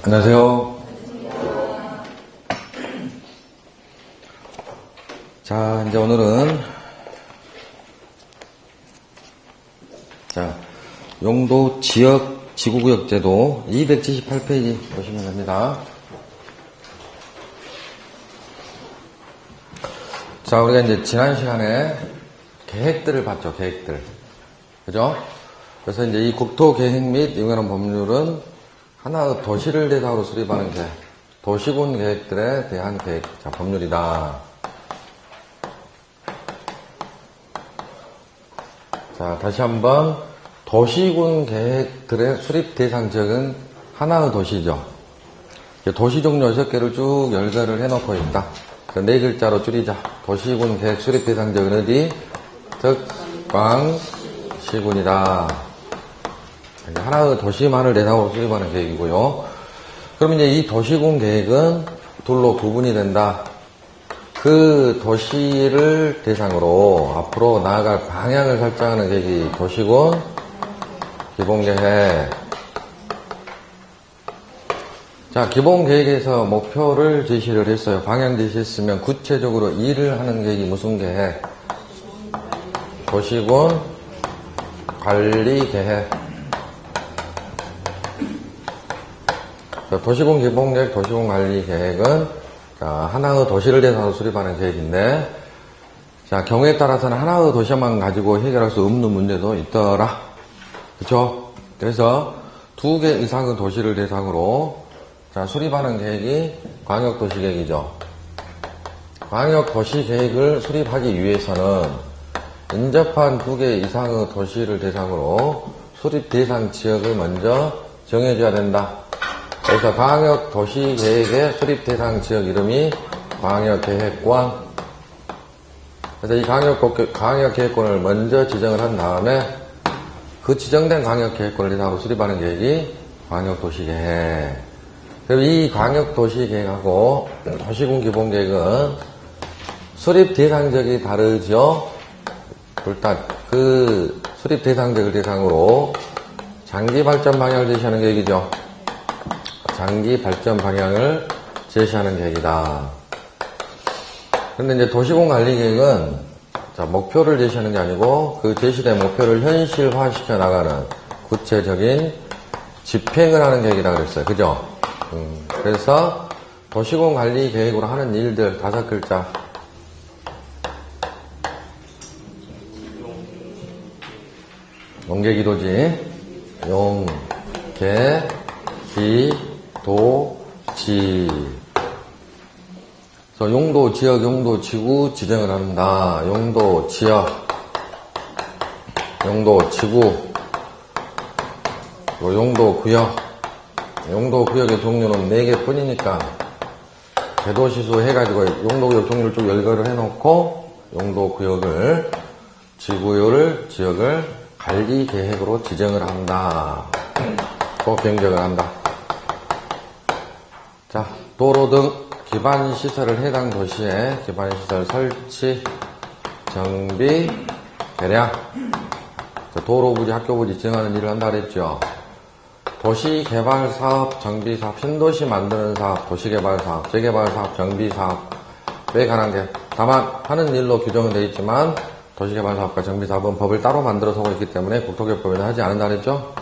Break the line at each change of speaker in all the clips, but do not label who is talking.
안녕하세요. 자, 이제 오늘은 용도 지역 지구구역제도 278페이지 보시면 됩니다. 자, 우리가 이제 지난 시간에 계획들을 봤죠, 계획들. 그죠? 그래서 이제 이 국토계획 및 이용하는 법률은 하나의 도시를 대상으로 수립하는 계획, 도시군 계획들에 대한 계획, 자, 법률이다. 자, 다시 한번, 도시군 계획들의 수립 대상 지역은 하나의 도시죠. 도시 종류 6개를 쭉 열거를 해놓고 있다. 그 4글자로 줄이자. 도시군 계획 수립 대상 지역은 어디? 덕광시군이다. 하나의 도시만을 대상으로 수립하는 계획이고요. 그럼 이제 이 도시군 계획은 둘로 구분이 된다. 그 도시를 대상으로 앞으로 나아갈 방향을 설정하는 계획이 도시군 기본계획. 자, 기본계획에서 목표를 제시를 했어요. 방향 제시했으면 구체적으로 일을 하는 계획이 무슨 계획? 도시군 관리계획. 도시군 기본계획, 도시군 관리계획은 하나의 도시를 대상으로 수립하는 계획인데, 자, 경우에 따라서는 하나의 도시만 가지고 해결할 수 없는 문제도 있더라. 그쵸? 그래서 2개 이상의 도시를 대상으로 수립하는 계획이 광역도시계획이죠. 광역도시계획을 수립하기 위해서는 인접한 2개 이상의 도시를 대상으로 수립 대상 지역을 먼저 정해줘야 된다. 그래서 광역도시계획의 수립 대상 지역 이름이 광역계획권. 그래서 이 광역계획권을 먼저 지정을 한 다음에 그 지정된 광역계획권을 대상으로 수립하는 계획이 광역도시계획. 그럼 이 광역도시계획하고 도시군 기본계획은 수립 대상 지역이 다르죠. 일단 그 수립 대상 지역을 대상으로 장기 발전 방향을 제시하는 계획이죠. 장기 발전 방향을 제시하는 계획이다. 그런데 이제 도시군 관리 계획은 목표를 제시하는 게 아니고 그 제시된 목표를 현실화시켜 나가는 구체적인 집행을 하는 계획이라고 그랬어요. 그죠? 그래서 도시군 관리 계획으로 하는 일들 5글자. 용계기도지. 용계기도지. 그래서 용도 지역, 용도 지구 지정을 한다. 용도 지역, 용도 지구, 용도 구역. 용도 구역의 종류는 4개 뿐이니까 대도시수 해가지고 용도 구역 종류를 쭉 열거를 해놓고 용도 구역을, 지역을 관리 계획으로 지정을 한다. 또 경적을 한다. 자, 도로 등 기반시설을 해당 도시에 기반시설 설치, 정비, 개량, 도로부지, 학교부지 정하는 일을 한다 그랬죠. 도시개발사업, 정비사업, 신도시 만드는 사업, 도시개발사업, 재개발사업, 정비사업에 관한 게 다만 하는 일로 규정은 되어 있지만 도시개발사업과 정비사업은 법을 따로 만들어서 하고 있기 때문에 국토교법에는 하지 않는다 그랬죠.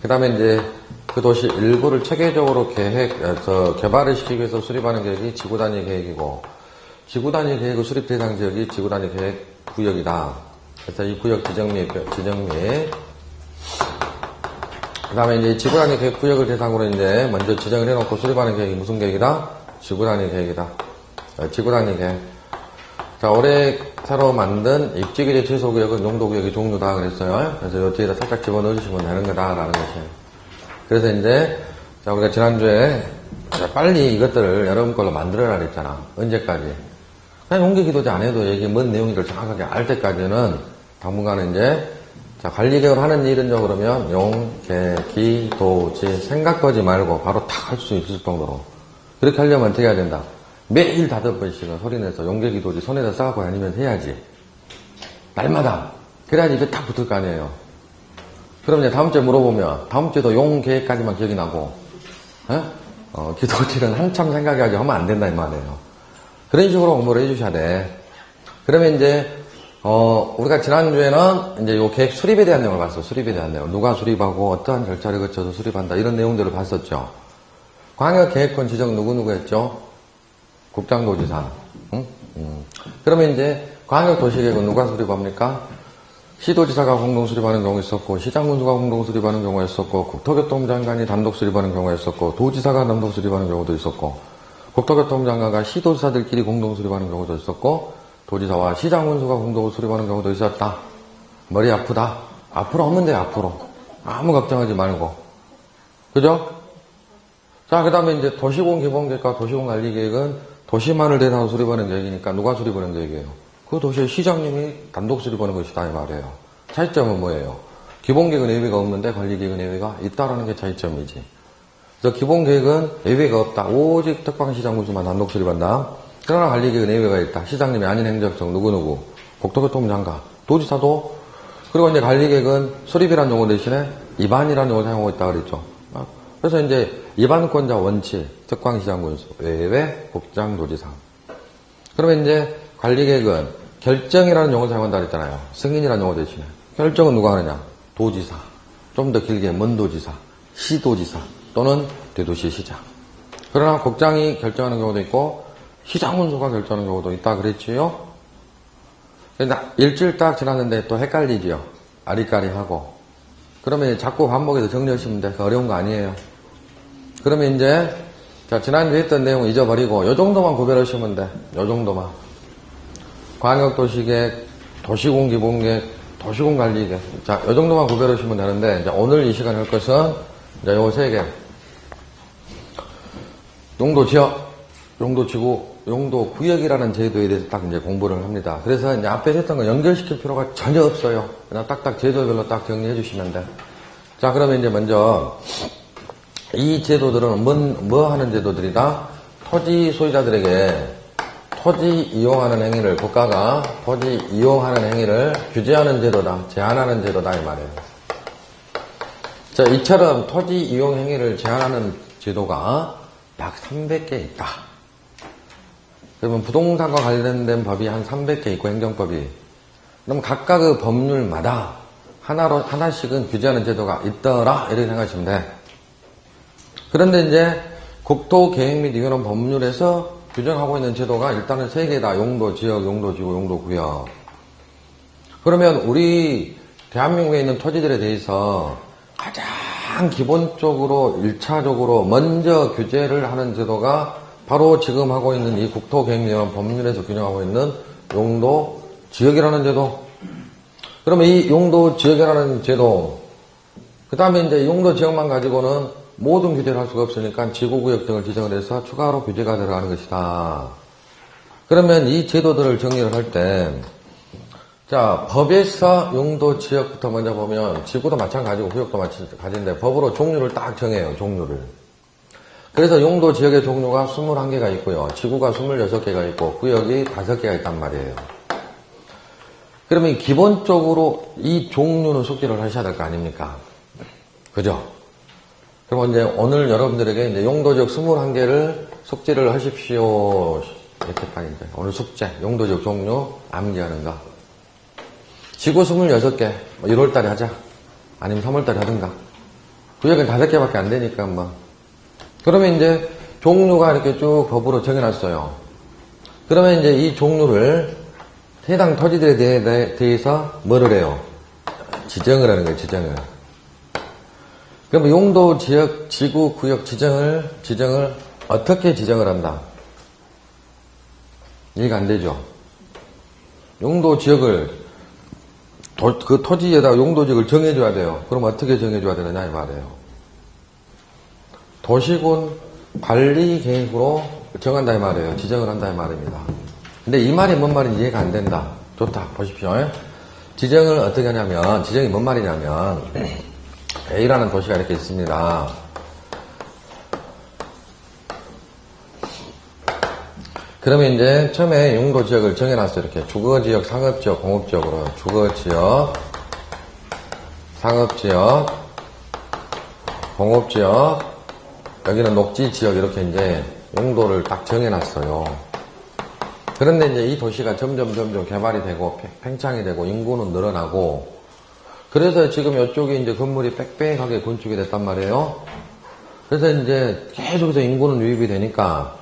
그 다음에 이제 그 도시 일부를 체계적으로 개발을 시키기 위해서 수립하는 계획이 지구단위 계획이고, 지구단위 계획의 수립 대상 지역이 지구단위 계획 구역이다. 그래서 이 구역 지정 및 그 다음에 이제 지구단위 계획 구역을 대상으로 이제 먼저 지정을 해놓고 수립하는 계획이 무슨 계획이다? 지구단위 계획이다. 지구단위 계획. 자, 올해 새로 만든 입지규제 취소구역은 용도구역의 종류다 그랬어요. 그래서 요 뒤에다 살짝 집어넣어주시면 되는 거다라는 것이에요. 그래서 이제, 자, 우리가 지난주에 빨리 이것들을 여러분 걸로 만들어라 그랬잖아. 언제까지? 그냥 용계기도지 안 해도 이게 뭔 내용인지를 정확하게 알 때까지는 당분간은 이제, 자, 관리계획을 하는 일은요, 그러면 용계기도지 생각하지 말고 바로 탁 할 수 있을 정도로. 그렇게 하려면 어떻게 해야 된다? 매일 5번씩은 소리내서 용계기도지 손에다 싸갖고 다니면 해야지. 날마다. 그래야지 입에 딱 붙을 거 아니에요. 그럼 이제 다음 주에 물어보면 다음 주에도 용 계획까지만 기억이 나고 기도질은 한참 생각하지 하면 안 된다 이 말이에요. 그런 식으로 공부를 해주셔야 돼. 그러면 이제 우리가 지난주에는 이제 요 계획 수립에 대한 내용을 봤어. 수립에 대한 내용. 누가 수립하고 어떠한 절차를 거쳐서 수립한다. 이런 내용들을 봤었죠. 광역계획권 지정 누구 했죠? 국장도지사. 응? 그러면 이제 광역도시계획은 누가 수립합니까? 시도지사가 공동 수립하는 경우 있었고, 시장군수가 공동 수립하는 경우가 있었고, 국토교통장관이 단독 수립하는 경우가 있었고, 도지사가 단독 수립하는 경우도 있었고, 국토교통장관과 시도지사들끼리 공동 수립하는 경우도 있었고, 도지사와 시장군수가 공동 수립하는 경우도 있었다. 머리 아프다. 앞으로 하면 돼, 앞으로. 아무 걱정하지 말고. 그죠? 자, 그 다음에 이제 도시공 기본계획과 도시공 관리계획은 도시만을 대상으로 수립하는 계획이니까 누가 수립하는 계획이에요? 그 도시의 시장님이 단독 수립하는 것이다, 이 말이에요. 차이점은 뭐예요? 기본계획은 예외가 없는데 관리계획은 예외가 있다라는 게 차이점이지. 그래서 기본계획은 예외가 없다. 오직 특방시장군수만 단독 수립한다. 그러나 관리계획은 예외가 있다. 시장님이 아닌 행정청 누구누구, 국토교통장관, 도지사도. 그리고 이제 관리계획은 수립이라는 용어 대신에 입안이라는 용어를 사용하고 있다 그랬죠. 그래서 이제 입안권자 원칙, 특광시장군수, 외외, 국장도지사. 그러면 이제 관리계획은 결정이라는 용어를 사용한다 그랬잖아요. 승인이라는 용어 대신에. 결정은 누가 하느냐? 도지사. 좀 더 길게 먼도지사, 시도지사 또는 대도시 시장. 그러나 국장이 결정하는 경우도 있고 시장군수가 결정하는 경우도 있다 그랬지요. 일주일 딱 지났는데 또 헷갈리지요. 아리까리하고. 그러면 자꾸 반복해서 정리하시면 돼. 어려운 거 아니에요. 그러면 이제 자 지난주에 했던 내용 잊어버리고 요 정도만 구별하시면 돼. 요 정도만. 광역도시계획, 도시공기본계획, 도시공관리계획. 자, 요 정도만 구별하시면 되는데 이제 오늘 이 시간에 할 것은 이제 요 세 개. 용도지역, 용도지구, 용도구역이라는 제도에 대해서 딱 이제 공부를 합니다. 그래서 이제 앞에 했던 거 연결시킬 필요가 전혀 없어요. 그냥 딱딱 제도별로 딱 정리해 주시면 돼. 자, 그러면 이제 먼저 이 제도들은 뭐 하는 제도들이다? 토지 소유자들에게 토지 이용하는 행위를, 국가가 토지 이용하는 행위를 규제하는 제도다, 제한하는 제도다, 이 말이에요. 자, 이처럼 토지 이용 행위를 제한하는 제도가 약 300개 있다. 그러면 부동산과 관련된 법이 한 300개 있고, 행정법이. 그럼 각각 그 법률마다 하나씩은 규제하는 제도가 있더라, 이렇게 생각하시면 돼. 그런데 이제 국토계획 및 이런 법률에서 규정하고 있는 제도가 일단은 3개다. 용도지역, 용도지구, 용도구역. 그러면 우리 대한민국에 있는 토지들에 대해서 가장 기본적으로 1차적으로 먼저 규제를 하는 제도가 바로 지금 하고 있는 이 국토계획 및 법률에서 규정하고 있는 용도지역이라는 제도. 그러면 이 용도지역이라는 제도, 그 다음에 이제 용도지역만 가지고는 모든 규제를 할 수가 없으니까 지구구역 등을 지정을 해서 추가로 규제가 들어가는 것이다. 그러면 이 제도들을 정리를 할 때, 자, 법에서 용도지역부터 먼저 보면 지구도 마찬가지고 구역도 마찬가지인데 법으로 종류를 딱 정해요, 종류를. 그래서 용도지역의 종류가 21개가 있고요. 지구가 26개가 있고 구역이 5개가 있단 말이에요. 그러면 기본적으로 이 종류는 숙지를 하셔야 될 거 아닙니까? 그죠? 그럼 이제 오늘 여러분들에게 이제 용도지역 21개를 숙지를 하십시오. 이렇게 딱 이제 오늘 숙제, 용도지역 종류 암기하는 거. 지구 26개, 1월달에 하자. 아니면 3월달에 하든가. 구역은 5개밖에 안 되니까 뭐. 그러면 이제 종류가 이렇게 쭉 법으로 정해놨어요. 그러면 이제 이 종류를 해당 토지들에 대해서 뭐를 해요? 지정을 하는 거예요, 지정을. 그러면 용도, 지역, 지구, 구역 지정을 어떻게 지정을 한다? 이해가 안 되죠? 용도, 지역을, 그 토지에다가 용도, 지역을 정해줘야 돼요. 그럼 어떻게 정해줘야 되느냐, 이 말이에요. 도시군 관리 계획으로 정한다, 이 말이에요. 지정을 한다, 이 말입니다. 근데 이 말이 뭔 말인지 이해가 안 된다. 좋다, 보십시오. 지정을 어떻게 하냐면, 지정이 뭔 말이냐면, A라는 도시가 이렇게 있습니다. 그러면 이제 처음에 용도지역을 정해놨어요. 이렇게 주거지역, 상업지역, 공업지역으로. 주거지역, 상업지역, 공업지역, 여기는 녹지 지역 이렇게 이제 용도를 딱 정해놨어요. 그런데 이제 이 도시가 점점 개발이 되고 팽창이 되고 인구는 늘어나고 그래서 지금 이쪽에 이제 건물이 빽빽하게 건축이 됐단 말이에요. 그래서 이제 계속해서 인구는 유입이 되니까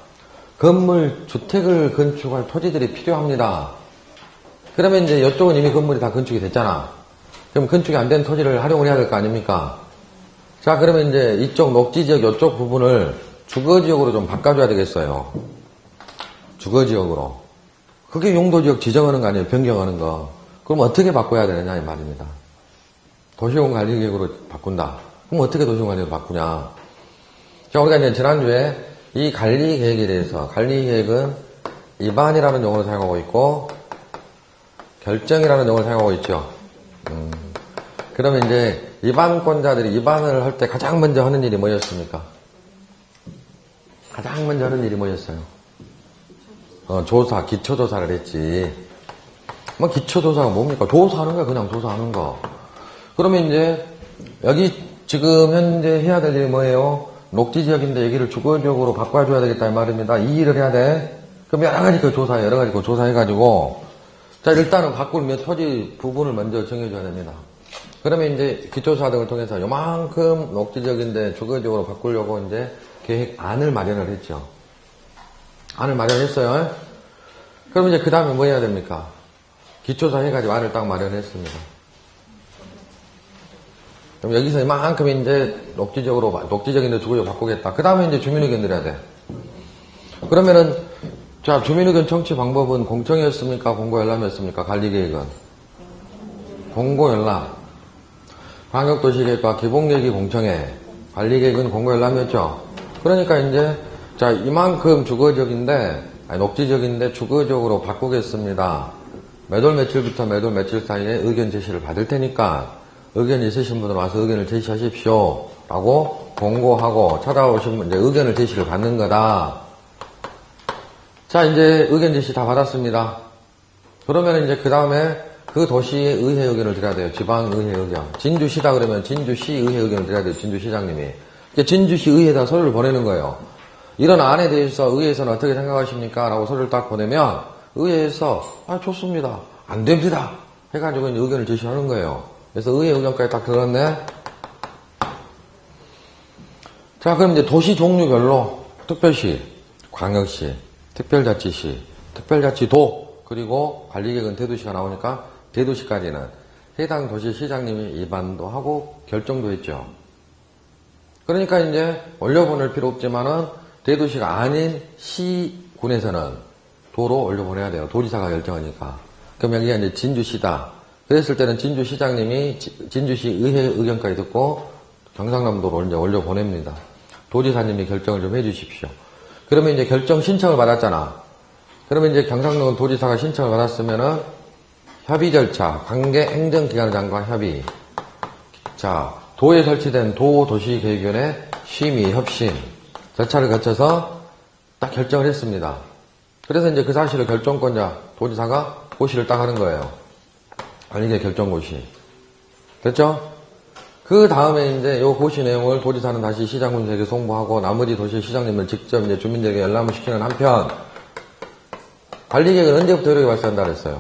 건물, 주택을 건축할 토지들이 필요합니다. 그러면 이제 이쪽은 이미 건물이 다 건축이 됐잖아. 그럼 건축이 안 된 토지를 활용을 해야 될 거 아닙니까? 자, 그러면 이제 이쪽 녹지지역, 이쪽 부분을 주거지역으로 좀 바꿔줘야 되겠어요. 주거지역으로. 그게 용도지역 지정하는 거 아니에요? 변경하는 거. 그럼 어떻게 바꿔야 되느냐, 이 말입니다. 도시공관리계획으로 바꾼다. 그럼 어떻게 도시공관리계획으로 바꾸냐? 자, 우리가 이제 지난주에 이 관리계획에 대해서, 관리계획은 입안이라는 용어를 사용하고 있고, 결정이라는 용어를 사용하고 있죠. 그러면 이제 입안권자들이 입안을 할 때 가장 먼저 하는 일이 뭐였습니까? 가장 먼저 하는 일이 뭐였어요? 조사, 기초조사를 했지. 뭐 기초조사가 뭡니까? 조사하는 거야, 그냥 조사하는 거. 그러면 이제 여기 지금 현재 해야 될 일이 뭐예요? 녹지지역인데 여기를 주거지역으로 바꿔줘야 되겠다 이 말입니다. 이 일을 해야 돼. 그럼 여러 가지 그 조사해, 여러 가지 그 조사해가지고 자, 일단은 바꾸면 토지 부분을 먼저 정해줘야 됩니다. 그러면 이제 기초조사 등을 통해서 요만큼 녹지지역인데 주거지역으로 바꾸려고 이제 계획안을 마련을 했죠. 안을 마련했어요. 그럼 이제 그 다음에 뭐 해야 됩니까? 기초조사 해가지고 안을 딱 마련했습니다. 그럼 여기서 이만큼 이제 녹지지역인데 주거지역으로 바꾸겠다. 그 다음에 이제 주민의견 드려야 돼. 그러면은 자, 주민의견 청취 방법은 공청회였습니까? 공고열람이었습니까? 관리계획은? 공고열람. 광역도시계획과 기본계획이 공청회. 관리계획은 공고열람이었죠? 그러니까 이제, 자, 이만큼 주거지역인데, 녹지지역인데 주거지역으로 바꾸겠습니다. 매돌 며칠부터 매돌 며칠 사이에 의견 제시를 받을 테니까, 의견 있으신 분은 와서 의견을 제시하십시오. 라고 공고하고 찾아오신 분, 이제 의견을 제시를 받는 거다. 자, 이제 의견 제시 다 받았습니다. 그러면 이제 그 다음에 그 도시의 의회 의견을 드려야 돼요. 지방의회 의견. 진주시다 그러면 진주시 의회 의견을 드려야 돼요. 진주시장님이. 진주시 의회에다 서류를 보내는 거예요. 이런 안에 대해서 의회에서는 어떻게 생각하십니까? 라고 서류를 딱 보내면 의회에서 좋습니다. 안 됩니다. 해가지고 이제 의견을 제시하는 거예요. 그래서 의회 의견까지 딱 들었네. 자, 그럼 이제 도시 종류별로 특별시, 광역시, 특별자치시, 특별자치도, 그리고 관리계획은 대도시가 나오니까 대도시까지는 해당 도시 시장님이 입안도 하고 결정도 했죠. 그러니까 이제 올려보낼 필요 없지만은 대도시가 아닌 시군에서는 도로 올려보내야 돼요. 도지사가 결정하니까. 그럼 여기가 이제 진주시다. 그랬을 때는 진주시장님이 진주시 의회 의견까지 듣고 경상남도로 이제 올려보냅니다. 도지사님이 결정을 좀 해주십시오. 그러면 이제 결정 신청을 받았잖아. 그러면 이제 경상도 도지사가 신청을 받았으면은 협의 절차, 관계 행정기관장과 협의. 자, 도에 설치된 도도시계획위원회 심의, 협심 절차를 거쳐서 딱 결정을 했습니다. 그래서 이제 그 사실을 결정권자 도지사가 고시를 딱 하는 거예요. 관리계획 결정고시. 됐죠? 그 다음에 이제 요 고시 내용을 도지사는 다시 시장군에게 송부하고 나머지 도시 시장님을 직접 이제 주민들에게 열람을 시키는 한편 관리계획은 언제부터 이렇게 발생한다 그랬어요?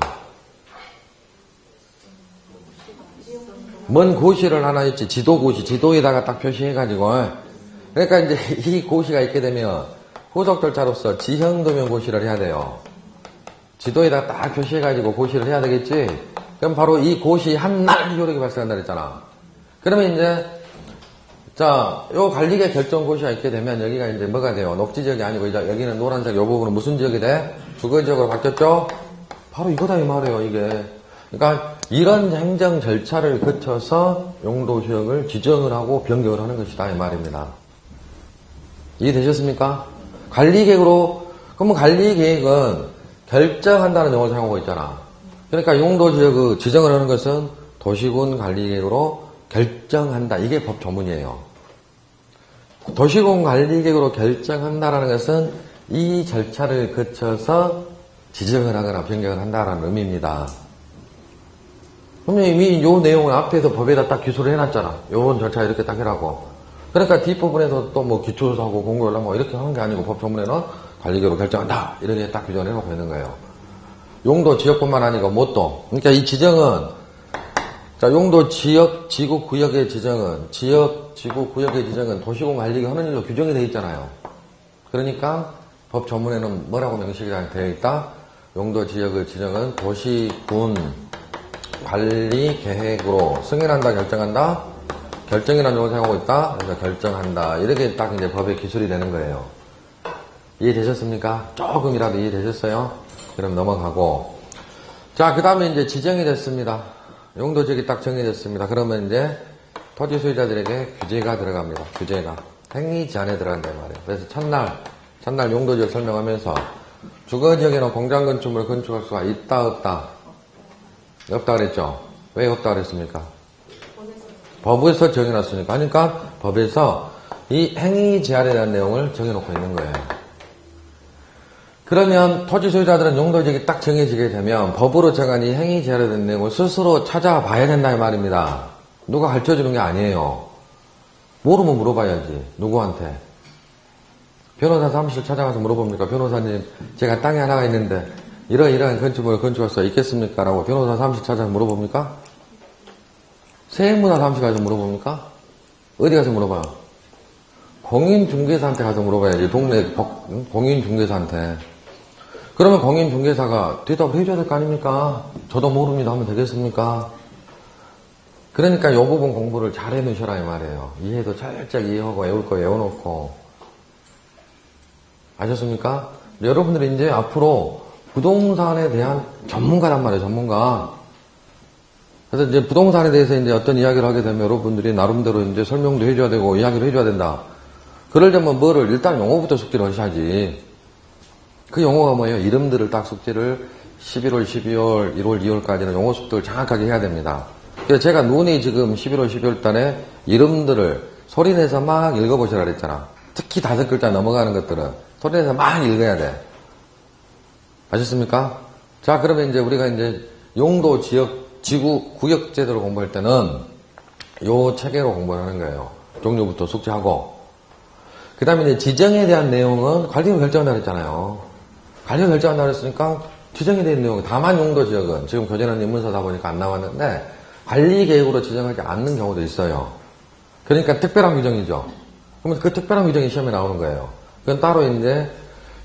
뭔 고시를 하나 있지, 지도고시, 지도에다가 딱 표시해가지고. 그러니까 이제 이 고시가 있게 되면 후속 절차로서 지형도면 고시를 해야 돼요. 지도에다가 딱 표시해가지고 고시를 해야 되겠지? 그럼 바로 이 고시 한날 요렇게 발생한다 그랬잖아. 그러면 이제, 자, 요 관리계 결정 고시가 있게 되면 여기가 이제 뭐가 돼요? 녹지지역이 아니고 이제 여기는 노란색 요 부분은 무슨 지역이 돼? 주거지역으로 바뀌었죠? 바로 이거다 이 말이에요, 이게. 그러니까 이런 행정 절차를 거쳐서 용도지역을 지정을 하고 변경을 하는 것이다 이 말입니다. 이해되셨습니까? 관리계획으로, 그러면 관리계획은 결정한다는 용어를 사용하고 있잖아. 그러니까 용도지역을 지정을 하는 것은 도시군 관리계획으로 결정한다. 이게 법 조문이에요. 도시군 관리계획으로 결정한다라는 것은 이 절차를 거쳐서 지정을 하거나 변경을 한다라는 의미입니다. 그럼 이미 요 내용을 앞에서 법에다 딱 기술을 해놨잖아. 요런 절차 이렇게 딱 해라고. 그러니까 뒷부분에서 또 뭐 기초조사하고 공고연락 뭐 이렇게 하는 게 아니고 법 조문에는 관리계획으로 결정한다. 이렇게 딱 규정을 해놓고 있는 거예요. 용도 지역뿐만 아니고 뭣도. 그러니까 이 지정은, 자, 용도 지역, 지구, 구역의 지정은, 지역, 지구, 구역의 지정은 도시공 관리가 하는 일로 규정이 되어 있잖아요. 그러니까 법 조문에는 뭐라고 명시가 되어 있다? 용도 지역의 지정은 도시군 관리 계획으로 승인한다, 결정한다? 결정이라는 용어를 사용하고 있다? 그래서 결정한다. 이렇게 딱 이제 법의 기술이 되는 거예요. 이해되셨습니까? 조금이라도 이해되셨어요? 그럼 넘어가고. 자, 그 다음에 이제 지정이 됐습니다. 용도 지역이 딱 정해졌습니다. 그러면 이제 토지 소유자들에게 규제가 들어갑니다. 규제가. 행위 제한에 들어간단 말이에요. 그래서 첫날 용도 지역 설명하면서 주거 지역에는 공장 건축물을 건축할 수가 있다, 없다? 없다 그랬죠? 왜 없다 그랬습니까? 법에서 정해놨으니까. 그러니까 법에서 이 행위 제한에 대한 내용을 정해놓고 있는 거예요. 그러면 토지 소유자들은 용도 지역이 딱 정해지게 되면 법으로 정한 이 행위 제한에 대한 내용을 스스로 찾아봐야 된다 이 말입니다. 누가 가르쳐주는 게 아니에요. 모르면 물어봐야지. 누구한테? 변호사 사무실 찾아가서 물어봅니까? 변호사님, 제가 땅에 하나가 있는데 이러이러한 건축물을 건축할 수 있겠습니까? 라고 변호사 사무실 찾아서 물어봅니까? 세무사 사무실 가서 물어봅니까? 어디 가서 물어봐요? 공인중개사한테 가서 물어봐야지. 동네 공인중개사한테. 그러면 공인중개사가 대답을 해줘야 될 거 아닙니까? 저도 모릅니다 하면 되겠습니까? 그러니까 이 부분 공부를 잘 해놓으셔라 이 말이에요. 이해도 철저히 이해하고 외울 거 외워놓고. 아셨습니까? 여러분들이 이제 앞으로 부동산에 대한 전문가란 말이에요. 전문가. 그래서 이제 부동산에 대해서 이제 어떤 이야기를 하게 되면 여러분들이 나름대로 이제 설명도 해줘야 되고 이야기를 해줘야 된다. 그러려면 뭐를 일단 용어부터 숙지를 하셔야지. 그 용어가 뭐예요? 이름들을 딱 숙지를 11월, 12월, 1월, 2월까지는 용어 숙지를 정확하게 해야 됩니다. 그래서 제가 눈이 지금 11월, 12월 달에 이름들을 소리내서 막 읽어보시라 그랬잖아. 특히 5글자 넘어가는 것들은 소리내서 막 읽어야 돼. 아셨습니까? 자, 그러면 이제 우리가 이제 용도, 지역, 지구, 구역 제도를 공부할 때는 요 체계로 공부를 하는 거예요. 종류부터 숙지하고. 그 다음에 이제 지정에 대한 내용은 관리가 결정한다 그랬잖아요. 관리가 결정한다 그랬으니까 지정에 대한 내용, 다만 용도 지역은 지금 교재는 입문서다 보니까 안 나왔는데 관리 계획으로 지정하지 않는 경우도 있어요. 그러니까 특별한 규정이죠. 그러면 그 특별한 규정이 시험에 나오는 거예요. 그건 따로 이제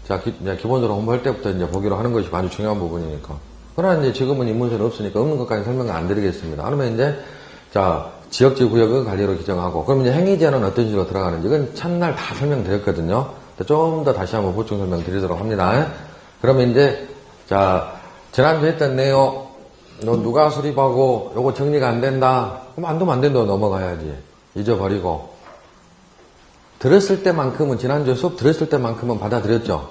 기본적으로 공부할 때부터 이제 보기로 하는 것이 아주 중요한 부분이니까. 그러나 이제 지금은 입문서는 없으니까 없는 것까지 설명을 안 드리겠습니다. 그러면 이제 지역지 구역은 관리로 지정하고, 그럼 이제 행위 제한은 어떤 식으로 들어가는지 이건 첫날 다 설명드렸거든요. 좀 더 다시 한번 보충 설명 드리도록 합니다. 그러면 이제 지난주에 했던 내용, 너 누가 수립하고 요거 정리가 안 된다. 그럼 안 되면 안 된다고 넘어가야지. 잊어버리고. 들었을 때만큼은, 지난주에 수업 들었을 때만큼은 받아들였죠.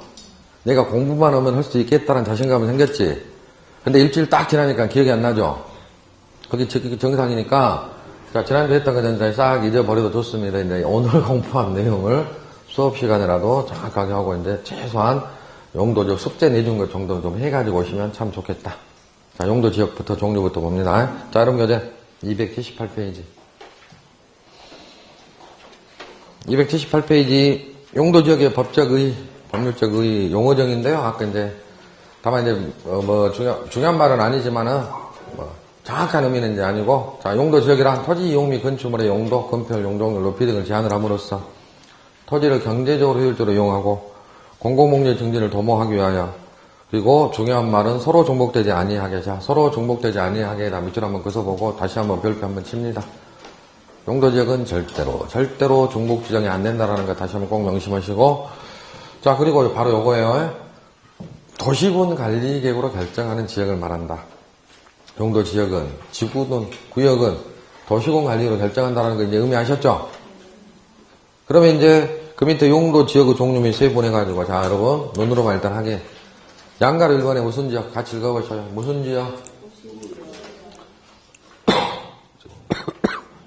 내가 공부만 하면 할 수 있겠다는 자신감이 생겼지. 근데 일주일 딱 지나니까 기억이 안 나죠. 그게 정상이니까, 지난주에 했던 거 싹 잊어버려도 좋습니다. 이제 오늘 공부한 내용을 수업 시간이라도 정확하게 하고, 이제 최소한 용도적 숙제 내준 것 정도 좀 해가지고 오시면 참 좋겠다. 자, 용도 지역부터 종류부터 봅니다. 자, 여러분 교재 278페이지. 278페이지 용도 지역의 법률적 의 용어정인데요. 아까 이제 다만 이제 중요한 말은 아니지만은 정확한 의미는 이제 아니고, 자, 용도 지역이란 토지 이용 및 건축물의 용도, 건폐율, 용도율 높이 등을 제한을 함으로써 토지를 경제적으로 효율적으로 이용하고 공공목적 증진을 도모하기 위하여, 그리고 중요한 말은 서로 중복되지 아니하게. 자, 서로 중복되지 아니하게다. 밑줄 한번 그어보고 다시 한번 별표 한번 칩니다. 용도 지역은 절대로 중복 지정이 안 된다라는 거 다시 한번 꼭 명심하시고, 자, 그리고 바로 요거예요. 도시군 관리계획으로 결정하는 지역을 말한다. 용도 지역은, 지구든 구역은 도시군 관리로 결정한다는 거 이제 의미하셨죠? 그러면 이제 그 밑에 용도 지역의 종류 및 세분해가지고, 자, 여러분, 눈으로만 일단 하게. 양가로 1번에 무슨 지역? 같이 읽어보셔요. 무슨 지역?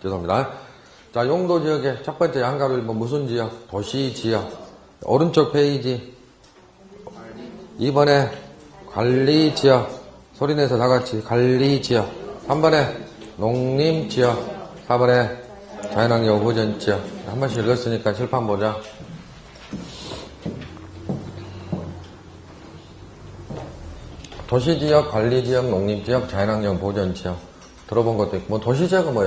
죄송합니다. 자, 용도 지역의 첫 번째 양가로 1번 무슨 지역? 도시 지역. 오른쪽 페이지. 2번에 관리 지역. 소리내서 다 같이 관리 지역. 3번에 농림 지역. 4번에 자연환경 보전 지역. 한 번씩 읽었으니까 칠판 보자. 도시지역, 관리지역, 농림지역, 자연환경 보전지역. 들어본 것도 있고, 뭐 도시지역은 뭐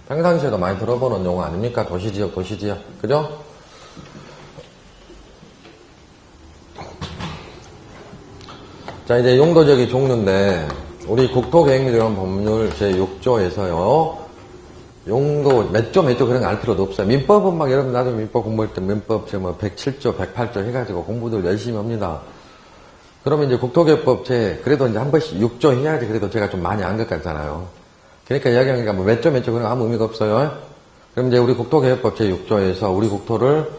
평상시에도 많이 들어보는 용어 아닙니까? 도시지역, 도시지역. 그죠? 자, 이제 용도지역의 종류인데, 우리 국토계획률이라는 법률 제6조에서요, 용도, 몇 조 그런 거 알 필요도 없어요. 민법은 막 여러분 나중에 민법 공부할 때 민법 뭐 107조, 108조 해가지고 공부들 열심히 합니다. 그러면 이제 국토계획법 그래도 이제 한 번씩 6조 해야지 그래도 제가 좀 많이 안 것 같잖아요. 그러니까 이야기하니까 뭐 몇 조 그런 거 아무 의미가 없어요. 그럼 이제 우리 국토계획법 제6조에서 우리 국토를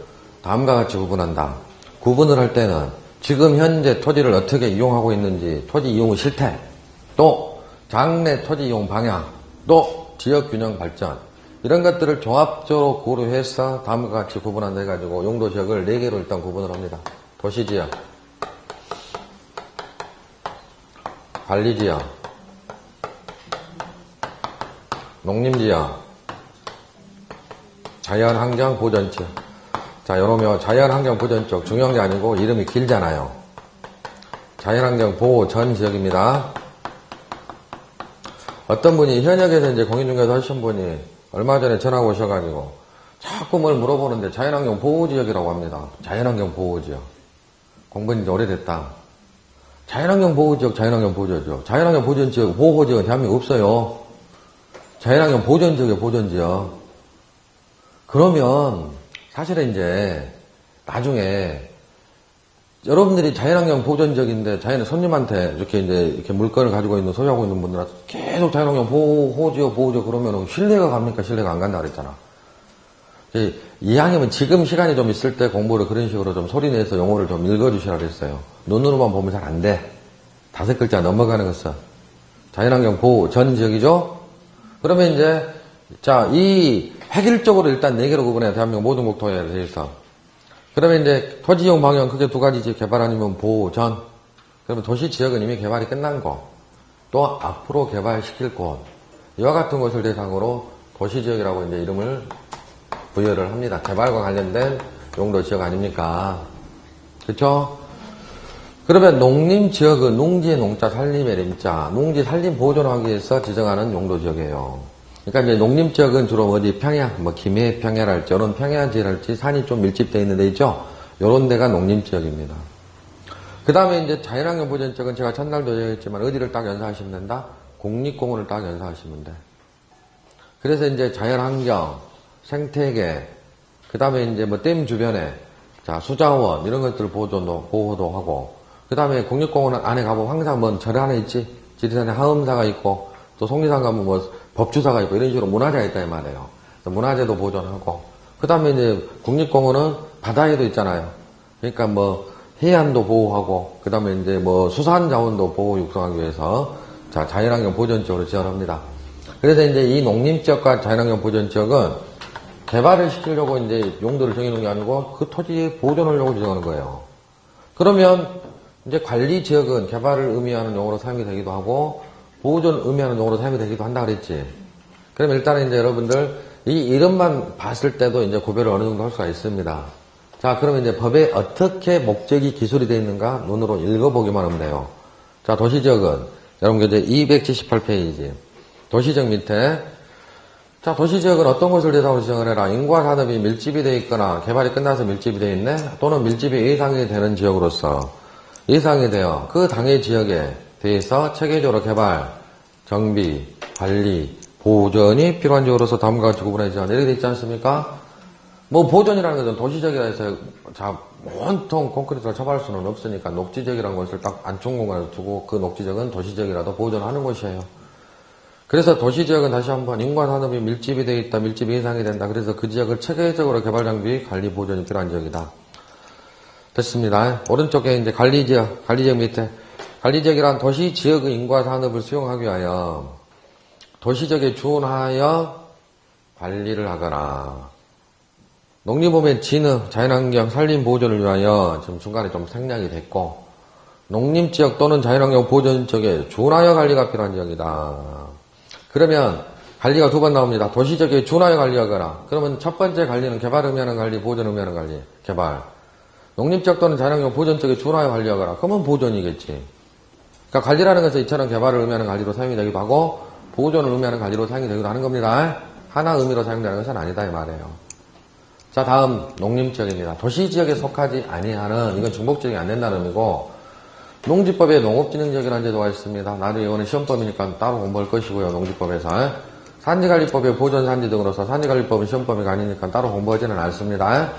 다음과 같이 구분한다. 구분을 할 때는 지금 현재 토지를 어떻게 이용하고 있는지, 토지 이용 실태, 또 장래 토지 이용 방향, 또 지역균형 발전, 이런 것들을 종합적으로 고려해서 다음과 같이 구분한다 해가지고 용도지역을 4개로 일단 구분을 합니다. 도시지역, 관리지역, 농림지역, 자연환경보전지역. 자, 요러면 자연환경보전지역 중요한 게 아니고 이름이 길잖아요. 자연환경보전지역입니다. 어떤 분이 현역에서 이제 공인중개사 하신 분이 얼마 전에 전화 오셔가지고 자꾸 뭘 물어보는데 자연환경 보호지역이라고 합니다. 자연환경 보호지역. 공부는 이제 오래됐다. 자연환경 보호지역, 자연환경 보호지역. 자연환경 보전지역, 보호지역은 대한민국 없어요. 자연환경 보전지역이에요, 보전지역. 그러면 사실은 이제 나중에 여러분들이 자연환경 보전지역인데 손님한테 이렇게 물건을 가지고 있는 소유하고 있는 분들한테 계속 자연환경 보호지역 그러면 신뢰가 갑니까? 신뢰가 안 간다 그랬잖아. 이왕이면 지금 시간이 좀 있을 때 공부를 그런 식으로 좀 소리내서 용어를 좀 읽어주시라 그랬어요. 눈으로만 보면 잘 안 돼. 5글자 넘어가는 것은. 자연환경 보전지역이죠? 그러면 이제, 자, 이 획일적으로 일단 4개로 구분해요. 대한민국 모든 국토에 대해서. 그러면 이제 토지 이용 방향 크게 2가지지. 개발 아니면 보전. 그러면 도시지역은 이미 개발이 끝난 곳. 또 앞으로 개발시킬 곳. 이와 같은 것을 대상으로 도시지역이라고 이제 이름을 부여를 합니다. 개발과 관련된 용도지역 아닙니까? 그쵸? 그러면 농림지역은 농지의 농자, 살림의 림자, 농지 살림 보존하기 위해서 지정하는 용도지역이에요. 그러니까 이제 농림지역은 주로 어디 평야, 뭐 김해 평야랄지, 이런 평야지랄지 산이 좀 밀집되어 있는 데 있죠? 요런 데가 농림지역입니다. 그 다음에 이제 자연환경 보전지역은 제가 첫날도 얘기했지만 어디를 딱 연사하시면 된다? 국립공원을 딱 연사하시면 돼. 그래서 이제 자연환경, 생태계, 그 다음에 이제 뭐 댐 주변에, 자, 수자원, 이런 것들 보호도 하고, 그 다음에 국립공원 안에 가보면 항상 뭐 절 안에 있지? 지리산에 하음사가 있고, 또 속리산 가면 뭐 법주사가 있고, 이런 식으로 문화재가 있다, 이 말이에요. 문화재도 보존하고, 그 다음에 이제 국립공원은 바다에도 있잖아요. 그러니까 뭐 해안도 보호하고, 그 다음에 이제 뭐 수산자원도 보호 육성하기 위해서, 자, 자연환경 보전지역으로 지정합니다. 그래서 이제 이 농림지역과 자연환경 보전지역은 개발을 시키려고 이제 용도를 정해놓은 게 아니고 그 토지에 보존하려고 지정하는 거예요. 그러면 이제 관리지역은 개발을 의미하는 용어로 사용이 되기도 하고 보존 의미하는 용어로 사용이 되기도 한다 그랬지. 그럼 일단은 이제 여러분들 이 이름만 봤을 때도 이제 구별을 어느 정도 할 수가 있습니다. 자, 그러면 이제 법에 어떻게 목적이 기술이 되어 있는가 눈으로 읽어보기만 하면 돼요. 자, 도시지역은 여러분 이제 278페이지 도시지역 밑에 자, 도시지역은 어떤 것을 대상으로 지정을 해라. 인과산업이 밀집이 되어 있거나 개발이 끝나서 밀집이 되어 있네. 또는 밀집이 예상이 되는 지역으로서 예상이 되어 그 당해 지역에 대해서 체계적으로 개발, 정비, 관리, 보존이 필요한 지역으로서 다음과 같이 구분해 지정. 이렇게 되어 있지 않습니까? 뭐 보존이라는 것은 도시지역이라 해서 자, 온통 콘크리트를 쳐박을 수는 없으니까 녹지지역이라는 것을 딱 안쪽 공간에 두고 그 녹지지역은 도시지역이라도 보존하는 것이에요. 그래서 도시지역은 다시 한번 인과산업이 밀집이 되어 있다, 밀집이 예상이 된다. 그래서 그 지역을 체계적으로 개발 장비, 관리, 보존이 필요한 지역이다. 됐습니다. 오른쪽에 이제 관리지역 밑에 관리지역이란 도시지역의 인과산업을 수용하기 위하여 도시지역에 준하여 관리를 하거나 농림보면 진흙, 자연환경, 산림 보존을 위하여 지금 중간에 좀 생략이 됐고 농림지역 또는 자연환경 보존 지역에 준하여 관리가 필요한 지역이다. 그러면 관리가 두 번 나옵니다. 도시지역에 준하여 관리하거나. 그러면 첫 번째 관리는 개발 의미하는 관리, 보존 의미하는 관리. 개발. 농림지역 또는 자연환경 보존 쪽에 준하여 관리하거나. 그러면 보존이겠지. 그러니까 관리라는 것은 이처럼 개발을 의미하는 관리로 사용이 되기도 하고 보존을 의미하는 관리로 사용이 되기도 하는 겁니다. 하나 의미로 사용되는 것은 아니다 이 말이에요. 자, 다음 농림지역입니다. 도시지역에 속하지 아니하는, 이건 중복지역이 안 된다는 의미고, 농지법에 농업진흥지역이라는 제도가 있습니다. 나중에 이거는 시험법이니까 따로 공부할 것이고요. 농지법에서. 산지관리법에 보존산지 등으로서, 산지관리법은 시험법이 아니니까 따로 공부하지는 않습니다.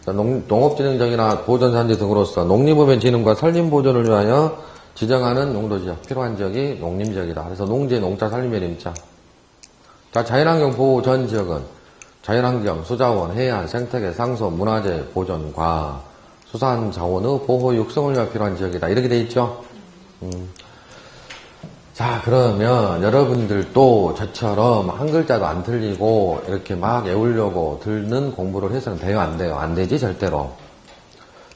농업진흥지역이나 보존산지 등으로서 농림업의 진흥과 산림보존을 위하여 지정하는 용도지역, 필요한 지역이 농림지역이다. 그래서 농지, 농자, 살림의 림자. 자, 자연환경 보존 지역은 자연환경, 수자원, 해안, 생태계, 상소, 문화재 보존과 수산자원의 보호 육성을 위해 필요한 지역이다. 이렇게 돼 있죠? 자, 그러면 여러분들도 저처럼 한 글자도 안 틀리고 이렇게 막 외우려고 듣는 공부를 해서는 돼요? 안 돼요? 안 되지, 절대로.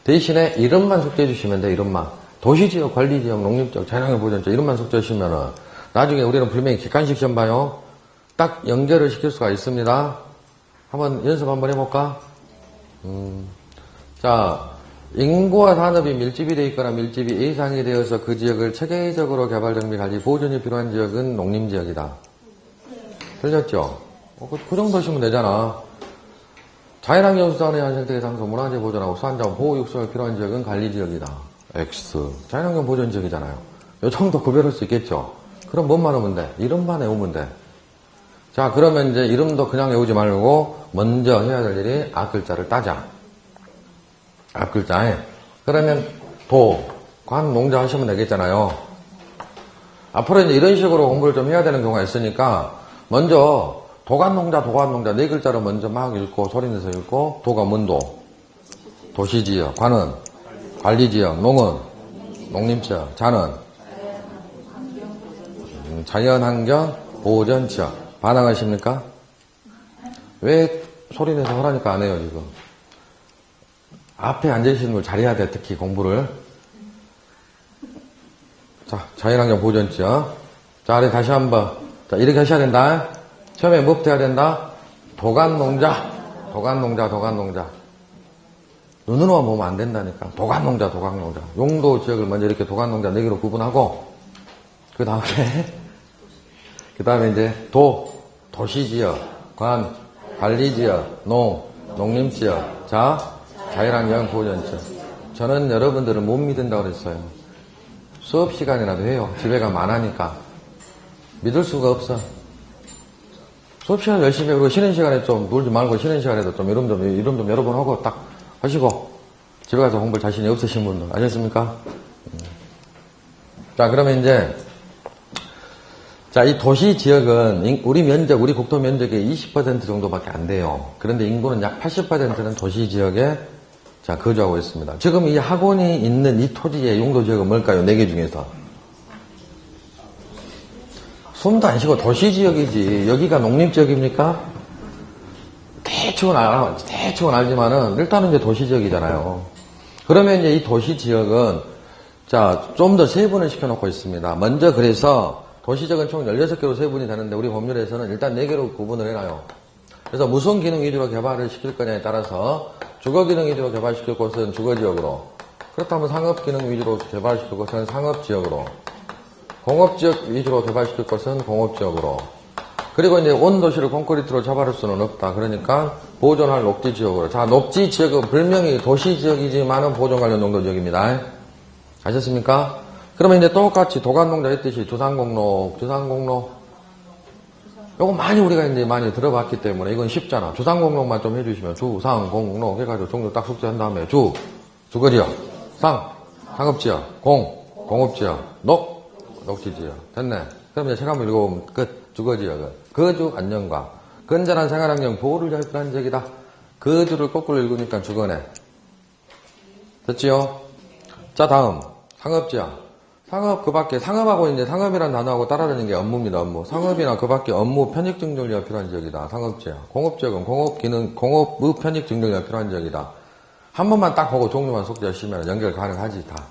대신에 이름만 숙제해 주시면 돼요, 이름만. 도시지역, 관리지역, 농림지역, 자연환경 보존지역 이름만 숙제해 주시면은 나중에 우리는 분명히 객관식 시험 봐요. 딱 연결을 시킬 수가 있습니다. 한번 연습 한번 해볼까? 자, 인구와 산업이 밀집이 되어 있거나 밀집이 이상이 되어서 그 지역을 체계적으로 개발, 정비, 관리, 보존이 필요한 지역은 농림지역이다. 틀렸죠? 그 정도시면 되잖아. 자연환경 수산의 한생태계 상소, 문화재 보존하고 수산자원 보호 육성이 필요한 지역은 관리지역이다. X. 자연환경 보존지역이잖아요. 요 정도 구별할 수 있겠죠? 그럼 뭔만 하면 돼? 이름만 외우면 돼. 자, 그러면 이제 이름도 그냥 외우지 말고 먼저 해야 될 일이 앞글자를 따자. 앞글자에. 그러면 도, 관, 농자 하시면 되겠잖아요. 앞으로 이제 이런 식으로 공부를 좀 해야 되는 경우가 있으니까 먼저 도관, 농자 네 글자로 먼저 막 읽고 소리내서 읽고 도가 뭔도? 도시지역, 관은 관리지역, 농은 농림지역, 자는 자연환경 보존지역. 반항하십니까? 왜 소리내서 하라니까 안 해요, 지금? 앞에 앉아계시는 걸 잘해야 돼, 특히 공부를. 자, 자연환경 보존지역. 자, 우리 다시 한 번. 자, 이렇게 하셔야 된다. 처음에 뭐부터 해야 된다? 도관농자. 눈으로만 보면 안 된다니까. 도관농자. 용도 지역을 먼저 이렇게 도관농자 4개로 구분하고, 그 다음에 이제 도시지역, 관, 관리지역, 농림지역, 자연환경 보존지역. 저는 여러분들을 못 믿는다고 그랬어요. 수업 시간이라도 해요. 집에 가면 안 하니까. 믿을 수가 없어. 수업 시간 열심히 하고 쉬는 시간에 좀 놀지 말고 쉬는 시간에도 좀 이름 좀 여러 번 하고 딱 하시고 집에 가서 공부할 자신이 없으신 분들 아셨습니까? 자, 그러면 이제 자, 이 도시 지역은 우리 국토 면적의 20% 정도밖에 안 돼요. 그런데 인구는 약 80%는 도시 지역에 자, 거주하고 있습니다. 지금 이 학원이 있는 이 토지의 용도 지역은 뭘까요? 4개 중에서. 숨도 안 쉬고 도시 지역이지. 여기가 농림 지역입니까? 대충은 알지만은 일단은 이제 도시 지역이잖아요. 그러면 이제 이 도시 지역은 자, 좀 더 세분을 시켜놓고 있습니다. 먼저 그래서 도시지역은 총 16개로 세분이 되는데 우리 법률에서는 일단 4개로 구분을 해놔요. 그래서 무슨 기능 위주로 개발을 시킬 거냐에 따라서 주거 기능 위주로 개발시킬 곳은 주거지역으로, 그렇다면 상업 기능 위주로 개발시킬 곳은 상업지역으로, 공업지역 위주로 개발시킬 곳은 공업지역으로, 그리고 이제 온 도시를 콘크리트로 잡아할 수는 없다. 그러니까 보존할 녹지지역으로. 자, 녹지지역은 분명히 도시지역이지만은 보존 관련 용도지역입니다. 아셨습니까? 그러면 이제 똑같이 도관농자 했듯이 주상공로. 요거 우리가 이제 많이 들어봤기 때문에 이건 쉽잖아. 주상공로만 좀 해주시면 주상공로 해가지고 종류 딱 숙제한 다음에 주거지역, 상업지역, 공업지역, 녹지지역. 됐네. 그럼 이제 책 한번 읽어보면 끝. 주거지역은 거주 안정과 건전한 생활환경 보호를 위한 필요한 지역이다. 거주를 거꾸로 읽으니까 주거네. 됐지요? 자, 다음 상업지역. 상업 그 밖에 상업하고 이제 상업이라는 단어하고 따라다니는 게 업무입니다. 업무. 상업이나 그 밖에 업무 편익 증정료가 필요한 지역이다. 상업지역. 공업지역은 공업의 편익 증정료가 필요한 지역이다. 한 번만 딱 보고 종류만 숙지하시면 연결 가능하지 다.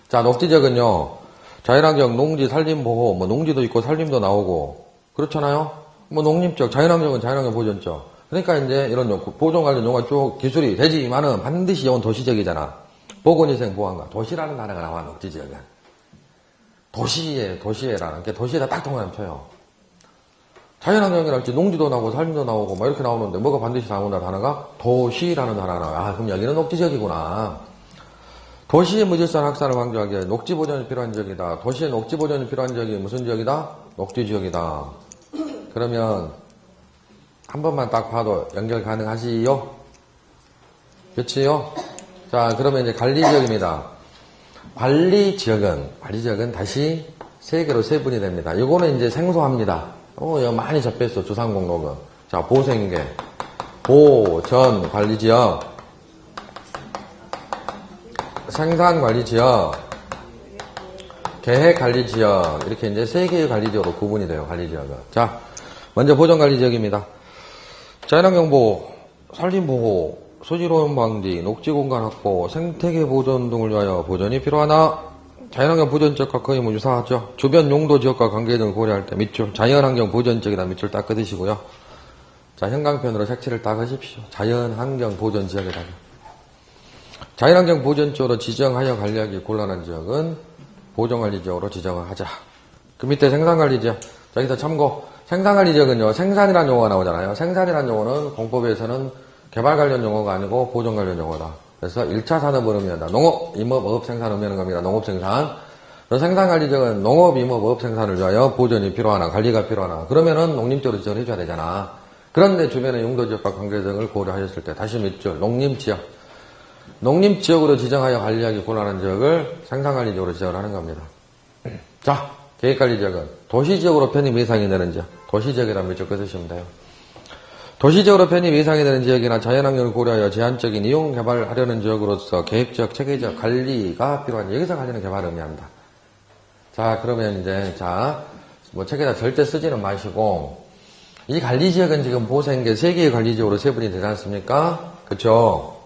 자, 녹지지역은요. 자연환경, 농지, 산림보호, 농지도 있고 산림도 나오고 그렇잖아요. 뭐 농림적, 자연환경은 자연환경 보존적. 그러니까 이제 이런 보존 관련 용어 쭉 기술이 되지만은 반드시 이건 도시적이잖아. 보건위생 보안과 도시라는 단어가 나와, 녹지지역은. 도시에라는 게 도시에다 딱 통하는 표요. 자연환경이랄지 농지도 나오고 삶도 나오고 막 이렇게 나오는데 뭐가 반드시 나온다 단어가 도시라는 단어가 나와요. 아, 그럼 여기는 녹지지역이구나. 도시의 무질서한 확산을 방지하기 위해 녹지 보존이 필요한 지역이다. 도시의 녹지 보존이 필요한 지역이 무슨 지역이다? 녹지 지역이다. 그러면 한 번만 딱 봐도 연결 가능하시요? 그치요? 자, 그러면 이제 관리지역입니다. 관리지역은 다시 세 개로 세분이 됩니다. 이거는 이제 생소합니다. 이거 많이 접했어, 주상목록은. 자, 보생계, 보전관리지역, 생산관리지역, 계획관리지역, 이렇게 이제 세 개의 관리지역으로 구분이 돼요, 관리지역은. 자, 먼저 보전관리지역입니다. 자연환경보호, 산림보호, 소지오염 방지, 녹지공간 확보, 생태계 보존 등을 위하여 보존이 필요하나 자연환경 보존지역과 거의 뭐 유사하죠. 주변 용도 지역과 관계 등을 고려할 때 밑줄, 자연환경 보존지역이다 밑줄 딱 긋으시고요. 자, 형광펜으로 색칠을 딱 하십시오. 자연환경 보존지역에다가. 자연환경 보존지역으로 지정하여 관리하기 곤란한 지역은 보존관리지역으로 지정을 하자. 그 밑에 생산관리지역. 자, 여기서 참고. 생산관리지역은요, 생산이라는 용어가 나오잖아요. 생산이라는 용어는 공법에서는 개발 관련 용어가 아니고 보존 관련 용어다. 그래서 1차 산업을 의미한다. 농업, 임업, 어업 생산을 의미하는 겁니다. 농업 생산. 생산관리지역은 농업, 임업, 어업 생산을 위하여 보존이 필요하나, 관리가 필요하나. 그러면은 농림지역으로 지정을 해줘야 되잖아. 그런데 주변의 용도지역과 관계 등을 고려하였을 때, 다시 밑줄, 농림지역. 농림지역으로 지정하여 관리하기 곤란한 지역을 생산관리지역으로 지정을 하는 겁니다. 자, 계획관리지역은 도시지역으로 편입 예상이 되는 지역. 도시지역이라면 밑줄 끄시면 돼요. 도시적으로 편입 예상이 되는 지역이나 자연환경을 고려하여 제한적인 이용 개발하려는 지역으로서 계획적, 체계적 관리가 필요한 여기서 관리는 개발을 의미한다. 자, 그러면 이제 뭐 책에다 절대 쓰지는 마시고 이 관리지역은 지금 보생계 3개의 관리지역으로 세분이 되지 않습니까? 그쵸?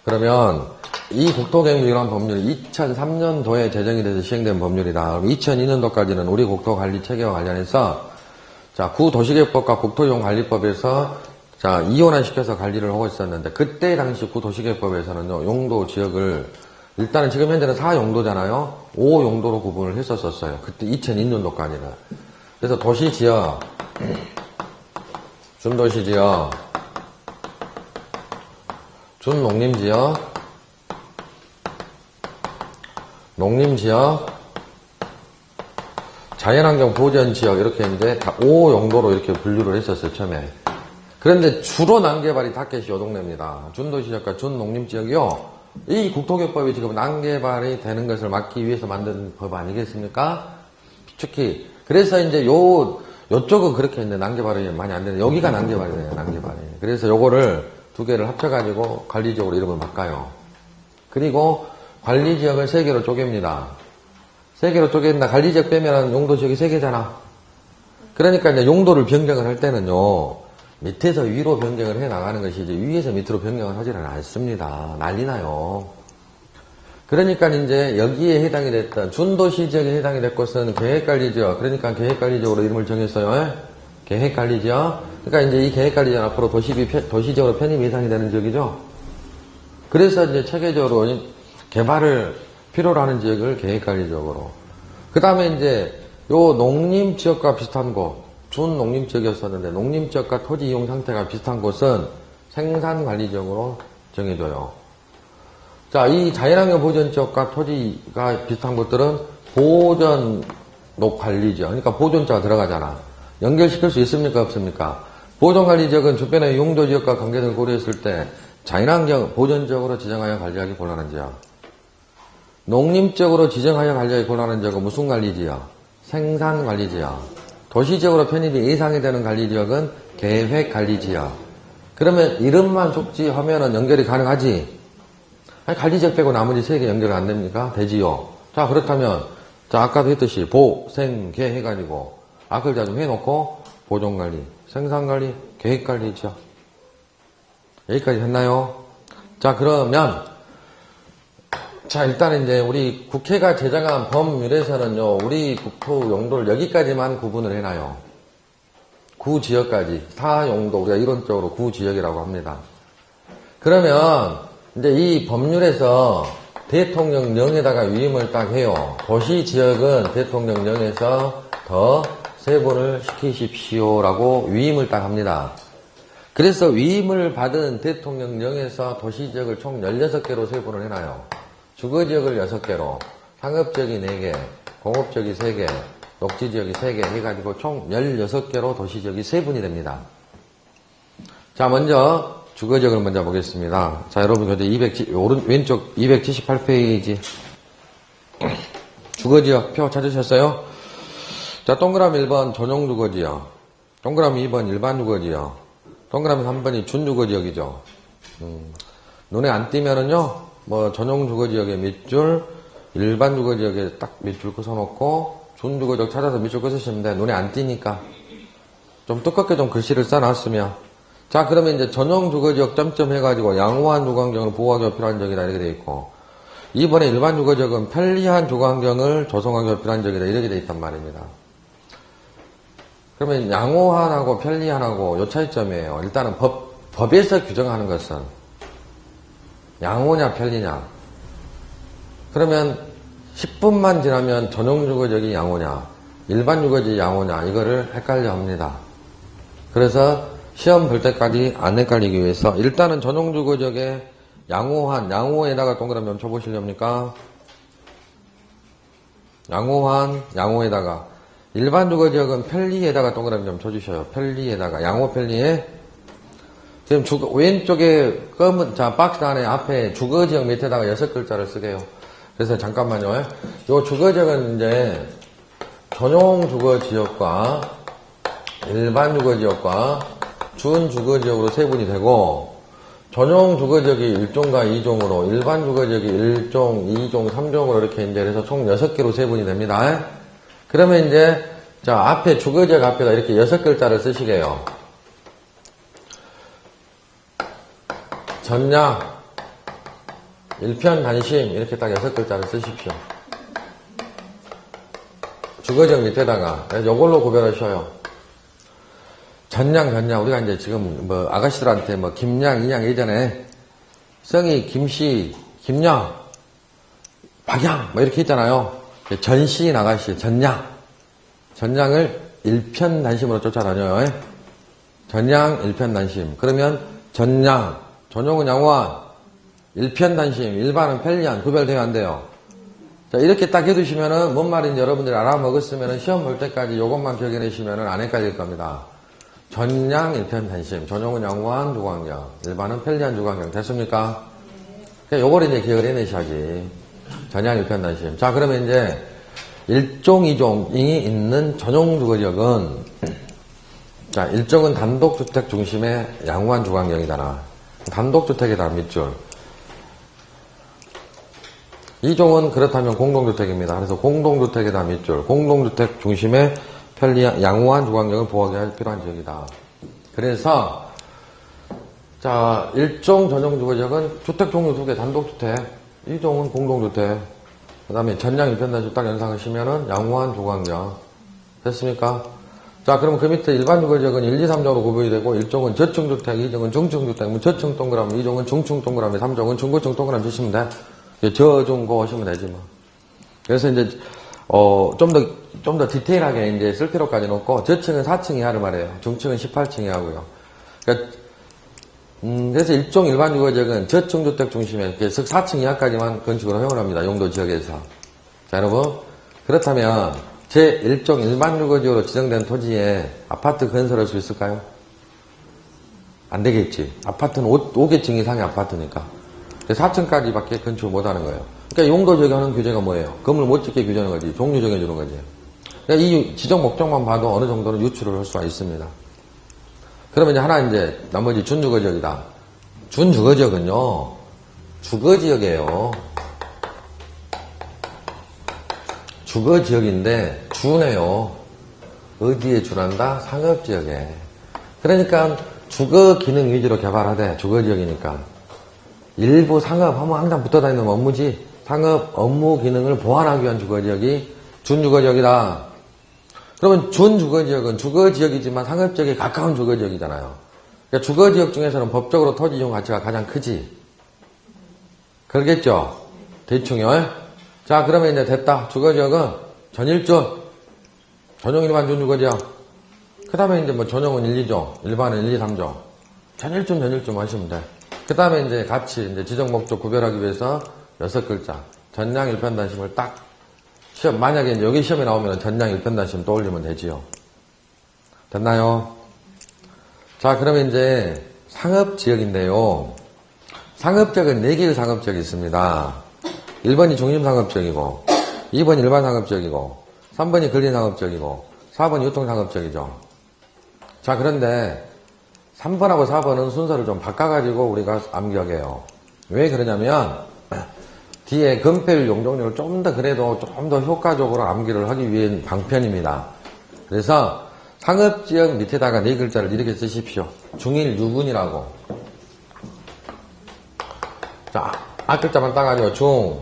그러면 이 국토계획률이라는 법률이 2003년도에 제정이 돼서 시행된 법률이다. 2002년도까지는 우리 국토관리체계와 관련해서 자, 구도시계획법과 국토이용관리법에서 자, 이혼화시켜서 관리를 하고 있었는데 그때 당시 구도시계획법에서는요, 용도 지역을 일단은 지금 현재는 4용도잖아요. 5용도로 구분을 했었어요. 그때 2002년도까지는. 그래서 도시지역, 준도시지역, 준농림지역, 농림지역, 자연환경 보전지역 이렇게 했는데 다 5용도로 이렇게 분류를 했었어요, 처음에. 그런데 주로 난개발이 타켓이 요 동네입니다. 준도시지역과 준농림지역이요. 이 국토교법이 지금 난개발이 되는 것을 막기 위해서 만든 법 아니겠습니까? 특히 그래서 이제 요쪽은 그렇게 했는데 난개발이 많이 안 되는데 여기가 난개발이 돼요, 난개발이. 그래서 요거를 두 개를 합쳐가지고 관리지역으로 이름을 바꿔요. 그리고 관리지역을 3개로 쪼갭니다. 3개로 쪼갠다. 관리지역 빼면 용도지역이 3개잖아. 그러니까 이제 용도를 변경을 할 때는요, 밑에서 위로 변경을 해 나가는 것이지, 위에서 밑으로 변경을 하지는 않습니다. 난리나요. 그러니까 이제 여기에 해당이 됐던, 준도시지역에 해당이 될 곳은 계획관리지역. 그러니까 계획관리지역으로 이름을 정했어요. 계획관리지역. 그러니까 이제 이 계획관리지역 앞으로 도시지역으로 편입 예상이 되는 지역이죠. 그래서 이제 체계적으로 개발을 필요로 하는 지역을 계획관리지역으로. 그 다음에 이제 요 농림지역과 비슷한 곳, 준농림지역이었었는데 농림지역과 토지 이용 상태가 비슷한 곳은 생산관리지역으로 정해줘요. 자, 이 자연환경 보존지역과 토지가 비슷한 곳들은 보존관리지역. 그러니까 보존자가 들어가잖아. 연결시킬 수 있습니까? 없습니까? 보존관리지역은 주변의 용도지역과 관계등을 고려했을 때 자연환경 보존지역으로 지정하여 관리하기 곤란한 지역. 농림지역으로 지정하여 관리하기 곤란한 지역은 무슨 관리지역? 생산관리지역. 도시지역으로 편입이 예상이 되는 관리지역은 계획관리지역. 그러면 이름만 속지하면은 연결이 가능하지? 아니, 관리지역 빼고 나머지 3개 연결이 안 됩니까? 되지요. 자, 그렇다면, 자, 아까도 했듯이 보, 생, 계 해가지고 앞글자 좀 해놓고 보존관리, 생산관리, 계획관리지역. 여기까지 했나요? 자, 그러면 자, 일단 이제 우리 국회가 제정한 법률에서는요, 우리 국토 용도를 여기까지만 구분을 해놔요. 구지역까지 사용도 우리가 이론적으로 구지역이라고 합니다. 그러면 이제 이 법률에서 대통령령에다가 위임을 딱 해요. 도시지역은 대통령령에서 더 세분을 시키십시오라고 위임을 딱 합니다. 그래서 위임을 받은 대통령령에서 도시지역을 총 16개로 세분을 해놔요. 주거지역을 6개로, 상업지역이 4개, 공업지역이 3개, 녹지지역이 3개 해가지고 총 16개로 도시지역이 세분이 됩니다. 자, 먼저 주거지역을 먼저 보겠습니다. 자, 여러분 교재 왼쪽 278페이지 주거지역 표 찾으셨어요? 자, 동그라미 1번 전용주거지역, 동그라미 2번 일반주거지역, 동그라미 3번이 준주거지역이죠. 눈에 안 띄면은요, 뭐 전용주거지역에 밑줄, 일반주거지역에 딱 밑줄 끊어놓고 준주거지역 찾아서 밑줄 끊으시면 돼. 눈에 안 띄니까 좀 두껍게 좀 글씨를 써놨으면. 자, 그러면 이제 전용주거지역 점점 해가지고 양호한 주거환경을 보호하기 필요한 지역이다 이렇게 돼 있고, 이번에 일반주거지역은 편리한 주거환경을 조성하기 필요한 지역이다 이렇게 돼 있단 말입니다. 그러면 양호한하고 편리한하고 요 차이점이에요. 일단은 법에서 규정하는 것은 양호냐 편리냐. 그러면 10분만 지나면 전용주거지역이 양호냐 일반주거지역이 양호냐 이거를 헷갈려 합니다. 그래서 시험 볼 때까지 안 헷갈리기 위해서 일단은 전용주거지역에 양호한, 양호에다가 동그라미 좀 쳐보시렵니까? 양호한, 양호에다가 일반주거지역은 편리에다가 동그라미 좀 쳐주셔요. 편리에다가 양호 편리에 지금 왼쪽에 검은 자 박스 안에 앞에 주거지역 밑에다가 6글자를 쓰게요. 그래서 잠깐만요. 요 주거지역은 이제 전용주거지역과 일반주거지역과 준주거지역으로 세분이 되고, 전용주거지역이 1종과 2종으로, 일반주거지역이 1종, 2종, 3종으로 이렇게 이제 그래서 총 6개로 세분이 됩니다. 그러면 이제 자 앞에 주거지역 앞에다 이렇게 6글자를 쓰시게요. 전량, 일편단심 이렇게 딱 6글자를 쓰십시오. 주거지역 밑에다가 요걸로 구별하셔요. 전량, 전량 우리가 이제 지금 뭐 아가씨들한테 뭐 김양, 이양 예전에 성이 김씨, 김양, 박양 뭐 이렇게 했잖아요. 전시인 아가씨, 전량. 전량을 일편단심으로 쫓아다녀요. 전량, 일편단심. 그러면 전량, 전용은 양호한, 일편단심, 일반은 편리한, 구별되면 안 돼요. 자, 이렇게 딱 해두시면은 뭔 말인지 여러분들이 알아먹었으면은 시험 볼 때까지 이것만 기억해내시면은 안 헷갈릴 겁니다. 전량, 일편단심, 전용은 양호한 주거환경, 일반은 편리한 주거환경. 됐습니까? 요걸 이제 기억을 해내셔야지. 전량, 일편단심. 자, 그러면 이제 1종, 2종이 있는 전용주거지역은 자, 1종은 단독주택 중심의 양호한 주거환경이다. 단독주택에다 밑줄. 2종은 그렇다면 공동주택입니다. 그래서 공동주택에다 밑줄. 공동주택 중심의 편리한, 양호한 주거환경을 보호하기 필요한 지역이다. 그래서 자, 1종 전용주거지역은 주택 종류 2개 단독주택, 2종은 공동주택, 그 다음에 전량 일편단심 딱 연상하시면은 양호한 주거환경. 됐습니까? 자, 그러면 그 밑에 일반주거지역은 1, 2, 3종으로 구분이 되고, 1종은 저층주택, 2종은 중층주택, 뭐 저층 동그라미, 2종은 중층 동그라미, 3종은 중고층 동그라미 주시면 돼. 저중고 하시면 되지 뭐. 그래서 이제 좀 더 디테일하게 이제 쓸 필요까지 놓고, 저층은 4층 이하를 말해요. 중층은 18층 이하고요. 그러니까 그래서 일종 일반주거지역은 저층주택 중심에 4층 이하까지만 건축을 허용을 합니다. 용도 지역에서. 자, 여러분. 그렇다면 제1종 일반주거지역으로 지정된 토지에 아파트 건설할 수 있을까요? 안 되겠지. 아파트는 5개층 이상의 아파트니까. 4층까지 밖에 건축을 못 하는 거예요. 그러니까 용도 지역에 하는 규제가 뭐예요? 건물 못 짓게 규제하는 거지. 종류 정해주는 거지. 그러니까 이 지정 목적만 봐도 어느 정도는 유출을 할 수가 있습니다. 그러면 이제 하나 이제 나머지 준주거지역이다. 준주거지역은요, 주거지역이에요. 주거지역인데 주네요. 어디에 준한다? 상업지역에. 그러니까 주거 기능 위주로 개발하되 주거지역이니까. 일부 상업하면 항상 붙어다니는 업무지. 상업 업무 기능을 보완하기 위한 주거지역이 준주거지역이다. 그러면 준주거지역은 주거지역이지만 상업지역에 가까운 주거지역이잖아요. 그러니까 주거지역 중에서는 법적으로 토지 이용 가치가 가장 크지. 그러겠죠? 대충요. 자, 그러면 이제 됐다. 주거지역은 전일준. 전용 일반 준주거지역. 그 다음에 이제 뭐 전용은 1, 2조, 일반은 1, 2, 3조. 전일준 하시면 돼. 그 다음에 이제 같이 이제 지적 목적 구별하기 위해서 6글자. 전량 일편단심을 딱 시험, 만약에 이제 여기 시험에 나오면 전량 일편단심 떠올리면 되지요. 됐나요? 자, 그러면 이제 상업지역인데요. 상업지역은 4개의 상업지역이 있습니다. 1번이 중심상업지역이고, 2번이 일반상업지역이고, 3번이 근린상업지역이고, 4번이 유통상업지역이죠. 자, 그런데 3번하고 4번은 순서를 좀 바꿔가지고 우리가 암기하게요. 왜 그러냐면 뒤에 금폐율 용적률을 좀 더 그래도 좀 더 효과적으로 암기를 하기 위한 방편입니다. 그래서 상업지역 밑에다가 4글자를 이렇게 쓰십시오. 중일 유근이라고. 자, 앞글자만 따가지고 중,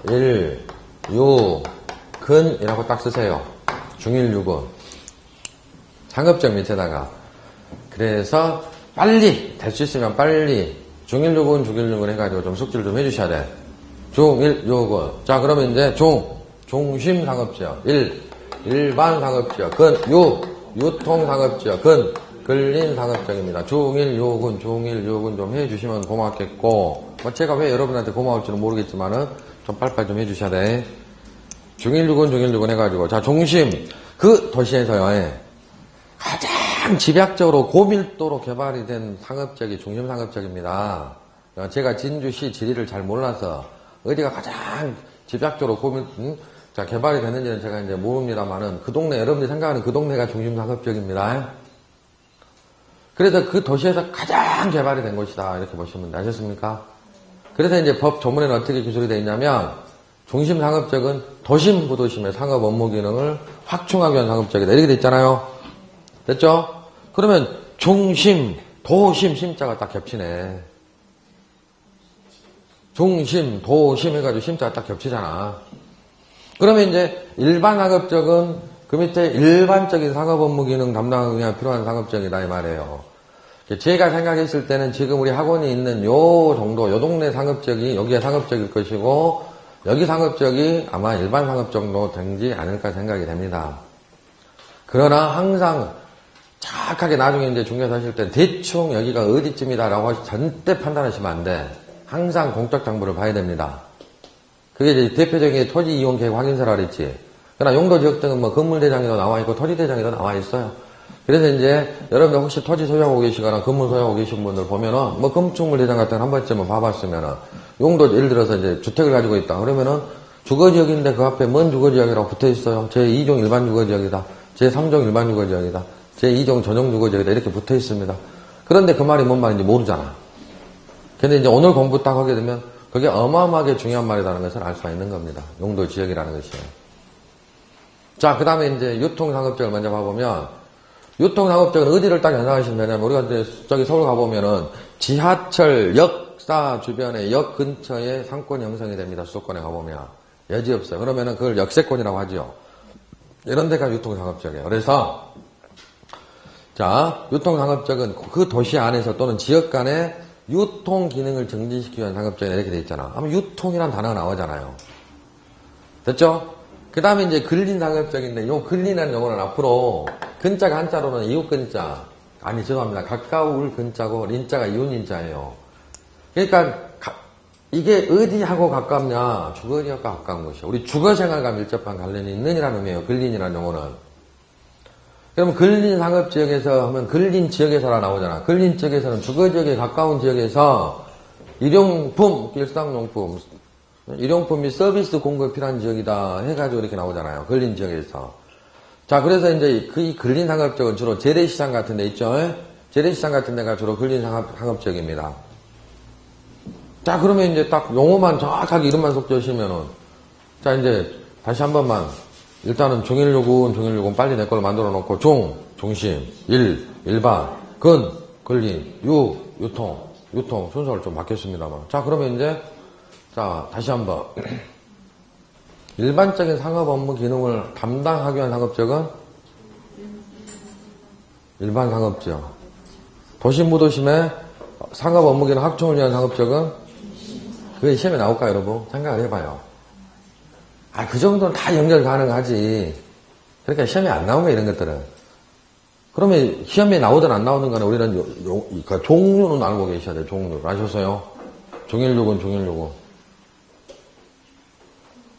일, 유, 근이라고 딱 쓰세요. 중일 유근. 상업지역 밑에다가. 그래서 빨리 될 수 있으면 빨리 중일유근 해가지고 좀 숙지를 좀 해주셔야 돼. 중일유근. 자, 그러면 이제 중심상업지역. 일반상업지역. 유통상업지역. 근린상업지역입니다. 중일유근 좀 해주시면 고맙겠고, 뭐 제가 왜 여러분한테 고마울지는 모르겠지만은 좀 빨리빨리 좀 해주셔야 돼. 중일유근 해가지고. 자, 중심. 그 도시에서요, 가장 집약적으로 고밀도로 개발이 된 상업지역이 중심상업지역입니다. 제가 진주시 지리를 잘 몰라서 어디가 가장 집약적으로 개발이 됐는지는 제가 이제 모릅니다만은 그 동네, 여러분들이 생각하는 그 동네가 중심상업지역입니다. 그래서 그 도시에서 가장 개발이 된 곳이다. 이렇게 보시면 돼. 아셨습니까? 그래서 이제 법 조문에는 어떻게 기술이 되어 있냐면 중심상업지역은 도심 부도심의 상업 업무 기능을 확충하기 위한 상업지역이다. 이렇게 돼 있잖아요. 됐죠? 그러면 중심, 도심, 심자가 딱 겹치네. 중심, 도심 해가지고 심자가 딱 겹치잖아. 그러면 이제 일반상업적은 그 밑에 일반적인 상업업무 기능 담당하기 위한 필요한 상업적이다 이 말이에요. 제가 생각했을 때는 지금 우리 학원이 있는 요 정도, 요 동네 상업적이 여기에 상업적일 것이고 여기 상업적이 아마 일반 상업적도 되지 않을까 생각이 됩니다. 그러나 항상 정확하게 나중에 이제 중개사 하실 때 대충 여기가 어디쯤이다라고 절대 판단하시면 안 돼. 항상 공적 정보를 봐야 됩니다. 그게 이제 대표적인 토지 이용 계획 확인서라 그랬지. 그러나 용도 지역 등은 뭐 건물 대장에도 나와 있고 토지 대장에도 나와 있어요. 그래서 이제 여러분들 혹시 토지 소유하고 계시거나 건물 소유하고 계신 분들 보면은 뭐 건축물 대장 같은 거 한 번쯤은 봐봤으면은 용도 예를 들어서 이제 주택을 가지고 있다. 그러면은 주거지역인데 그 앞에 뭔 주거지역이라고 붙어 있어요. 제2종 일반 주거지역이다. 제3종 일반 주거지역이다. 제2종 전용 주거지역이다. 이렇게 붙어 있습니다. 그런데 그 말이 뭔 말인지 모르잖아. 근데 이제 오늘 공부 딱 하게 되면 그게 어마어마하게 중요한 말이라는 것을 알 수가 있는 겁니다. 용도 지역이라는 것이에요. 자, 그 다음에 이제 유통상업지역을 먼저 봐보면 유통상업지역은 어디를 딱 연상하시면 되냐면 우리가 이제 저기 서울 가보면은 지하철 역사 주변에 역 근처에 상권이 형성이 됩니다. 수도권에 가보면 여지없어요. 그러면은 그걸 역세권이라고 하죠. 이런 데가 유통상업지역이에요. 그래서 자, 유통상업지역은 그 도시 안에서 또는 지역 간에 유통 기능을 증진시키기 위한 상업지역이 이렇게 돼 있잖아. 아마 유통이라는 단어가 나오잖아요. 됐죠? 그 다음에 이제 근린상업지역인데, 요 근린이라는 용어는 앞으로, 근자가 한자로는 이웃 근자. 아니, 죄송합니다. 가까울 근자고, 린자가 이웃 린자예요. 그러니까, 이게 어디하고 가깝냐? 주거지역과 가까운 것이요. 우리 주거생활과 밀접한 관련이 있는 이라는 의미예요. 근린이라는 용어는. 그럼 근린상업지역에서 하면 근린지역에서라 나오잖아. 근린지역에서는 주거지역에 가까운 지역에서 일용품, 일상용품, 일용품 및 서비스 공급이 필요한 지역이다 해가지고 이렇게 나오잖아요. 근린지역에서. 자, 그래서 이제 그 근린상업지역은 주로 재래시장 같은 데 있죠. 재래시장 같은 데가 주로 근린상업지역입니다. 자, 그러면 이제 딱 용어만 정확하게 이름만 속죄하시면은, 자, 이제 다시 한 번만. 일단은 중일유군 빨리 내 걸로 만들어 놓고 중심, 일반, 근린, 유통 순서를 좀 바뀌었습니다만. 자, 그러면 이제 자, 다시 한번 일반적인 상업 업무 기능을 담당하기 위한 상업지역은 일반 상업지역. 도심 무도심의 상업 업무기는 확충을 위한 상업지역은 그게 시험에 나올까요, 여러분? 생각을 해봐요. 그 정도는 다 연결 가능하지. 그러니까 시험에 안 나온 거야, 이런 것들은. 그러면 시험에 나오든 안 나오든 간에 우리는 그러니까 종류는 알고 계셔야 돼요, 종류. 아셨어요? 종일요금, 종일요금.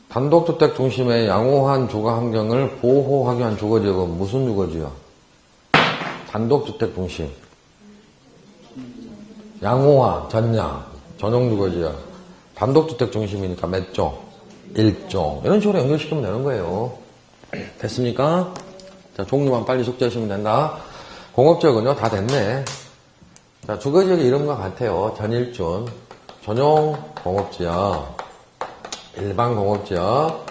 단독주택 중심의 양호한 주거 환경을 보호하기 위한 주거지역은 무슨 주거지역? 단독주택 중심. 양호화, 전량, 전용주거지역. 단독주택 중심이니까 몇 종? 1종. 이런 식으로 연결시키면 되는 거예요. 됐습니까? 자, 종류만 빨리 숙지하시면 된다. 공업지역은요, 다 됐네. 자, 주거지역의 이름과 같아요. 전일준, 전용 공업지역, 일반 공업지역,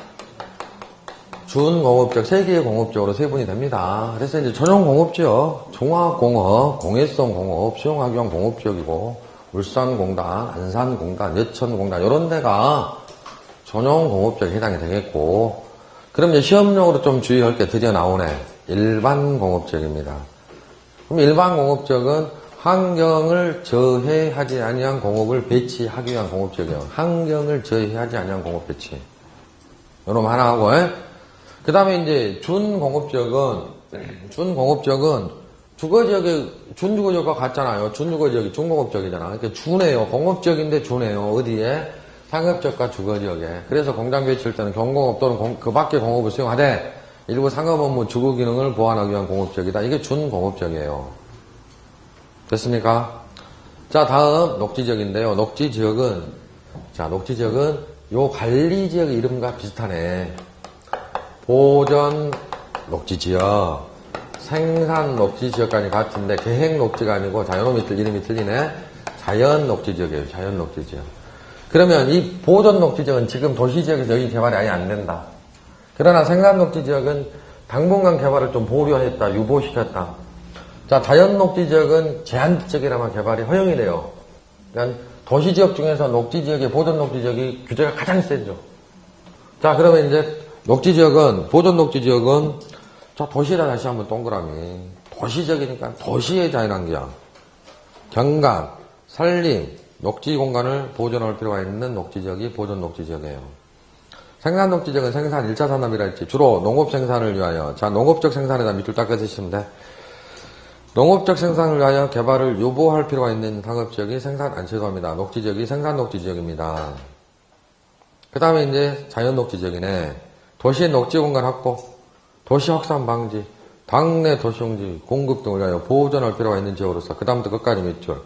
준공업지역, 3개의 공업지역으로 세분이 됩니다. 그래서 이제 전용 공업지역, 종합공업, 공해성 공업, 수용하기 위한 공업지역이고, 울산공단, 안산공단, 여천공단, 이런 데가 전용 공업지역에 해당이 되겠고, 그럼 이제 시험용으로 좀 주의할 게 드디어 나오네. 일반 공업지역입니다. 그럼 일반 공업지역은 환경을 저해하지 아니한 공업을 배치하기 위한 공업지역이에요. 환경을 저해하지 아니한 공업 배치. 요놈 하나 하고, 그 다음에 이제 준공업지역은 주거지역의, 준주거지역과 같잖아요. 준주거지역이 준공업지역이잖아. 그러니까 준해요. 공업지역인데 준해요. 어디에? 상업지역과 주거지역에. 그래서 공장 배치할 때는 경공업 또는 그 밖의 공업을 수용하되 일부 상업 업무 주거 기능을 보완하기 위한 공업지역이다. 이게 준공업지역이에요. 됐습니까? 자, 다음 녹지지역인데요. 녹지지역은 요 관리지역의 이름과 비슷하네. 보전 녹지지역, 생산 녹지지역까지 같은데 계획 녹지가 아니고 이름이 틀리네. 자연 녹지지역이에요. 자연 녹지지역. 그러면 이 보전 녹지지역은 지금 도시지역에서 여기 개발이 아예 안 된다. 그러나 생산 녹지지역은 당분간 개발을 좀 보류했다, 유보시켰다. 자, 자연 녹지지역은 제한적이라면 개발이 허용이 돼요. 그러니까 도시지역 중에서 녹지지역의 보전 녹지지역이 규제가 가장 세죠. 자, 그러면 이제 녹지지역은, 보전 녹지지역은, 자, 도시라 다시 한번 동그라미. 도시적이니까 도시의 자연환경, 경관, 산림, 녹지 공간을 보존할 필요가 있는 녹지지역이 보전 녹지지역이에요. 생산 녹지지역은 생산 1차 산업이라 했지. 주로 농업 생산을 위하여. 자, 농업적 생산에다 밑줄 닦아 쓰시면 돼. 농업적 생산을 위하여 개발을 유보할 필요가 있는 상업지역이 죄송합니다. 녹지지역이 생산 녹지지역입니다. 그 다음에 이제 자연 녹지지역이네. 도시 녹지 공간 확보, 도시 확산 방지, 당내 도시용지 공급 등을 위하여 보존할 필요가 있는 지역으로서 그 다음부터 끝까지 밑줄.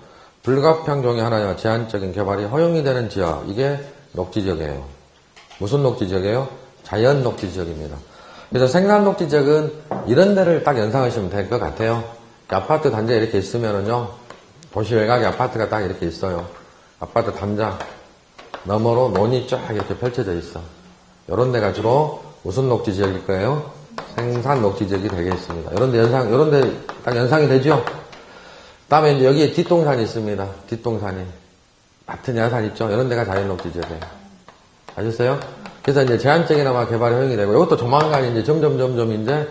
불가피한 종이 하나여 제한적인 개발이 허용이 되는 지역. 이게 녹지지역이에요. 무슨 녹지지역이에요? 자연 녹지지역입니다. 그래서 생산 녹지지역은 이런 데를 딱 연상하시면 될 것 같아요. 아파트 단지에 이렇게 있으면은요, 도시 외곽에 아파트가 딱 이렇게 있어요. 아파트 단자 너머로 논이 쫙 이렇게 펼쳐져 있어. 이런 데가 주로 무슨 녹지지역일 거예요? 생산 녹지지역이 되겠습니다. 이런 데 딱 연상이 되죠? 다음에 이제 여기에 뒷동산이 있습니다. 뒷동산이. 같은 야산 있죠? 이런 데가 자연 녹지지역이에요. 아셨어요? 그래서 이제 제한적이나마 개발이 허용이 되고, 이것도 조만간 이제 점점 이제,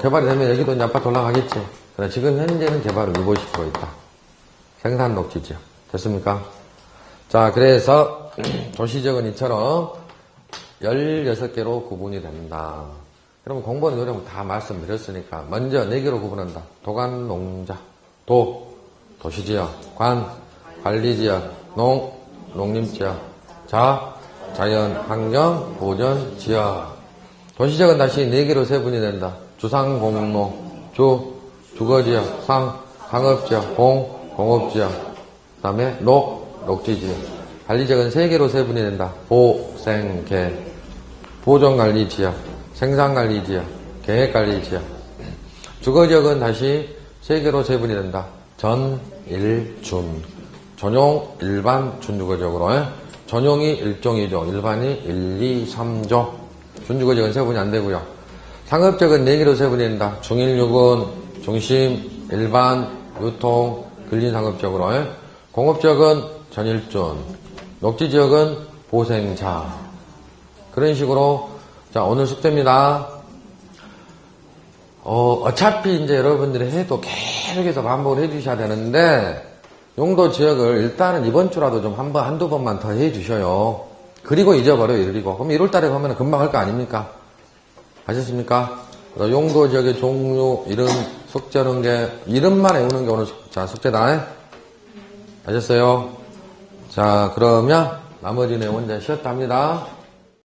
개발이 되면 여기도 이제 아파트 올라가겠지. 그러나 지금 현재는 개발을 유보시키고 있다. 생산 녹지지역. 됐습니까? 자, 그래서 도시지역은 이처럼 16개로 구분이 된다. 그러면 공부하는 요령 다 말씀드렸으니까 먼저 4개로 구분한다. 도간, 농자, 도시지역, 관리지역, 농림지역, 자연, 환경, 보전지역. 도시지역은 다시 4개로 세분이 된다. 주상, 공로, 주거지역, 상업지역, 공업지역, 그 다음에 녹지지역. 관리지역은 3개로 세분이 된다. 생계, 보존관리지역, 생산관리지역, 계획관리지역. 주거지역은 다시 3개로 세분이 된다. 준. 전용, 일반, 준주거지역으로. 전용이 1종이죠. 일반이 1, 2, 3종. 준주거지역은 세분이 안 되고요. 상업지역은 4개로 세분이 된다. 중일유군, 중심, 일반, 유통, 근린상업지역으로. 공업지역은 전일준. 녹지지역은 보생자. 그런 식으로, 자, 오늘 숙제입니다. 어차피 이제 여러분들이 해도 계속해서 반복을 해주셔야 되는데, 용도 지역을 일단은 이번 주라도 좀 한두 번만 더 해주셔요. 그리고 잊어버려요, 그리고. 그럼 1월 달에 가면 금방 할 거 아닙니까? 아셨습니까? 용도 지역의 종류, 이름, 숙제하는 게, 이름만 외우는 게 오늘, 자, 숙제다. 아셨어요? 자, 그러면 나머지 내용은 이제 쉬었다 합니다.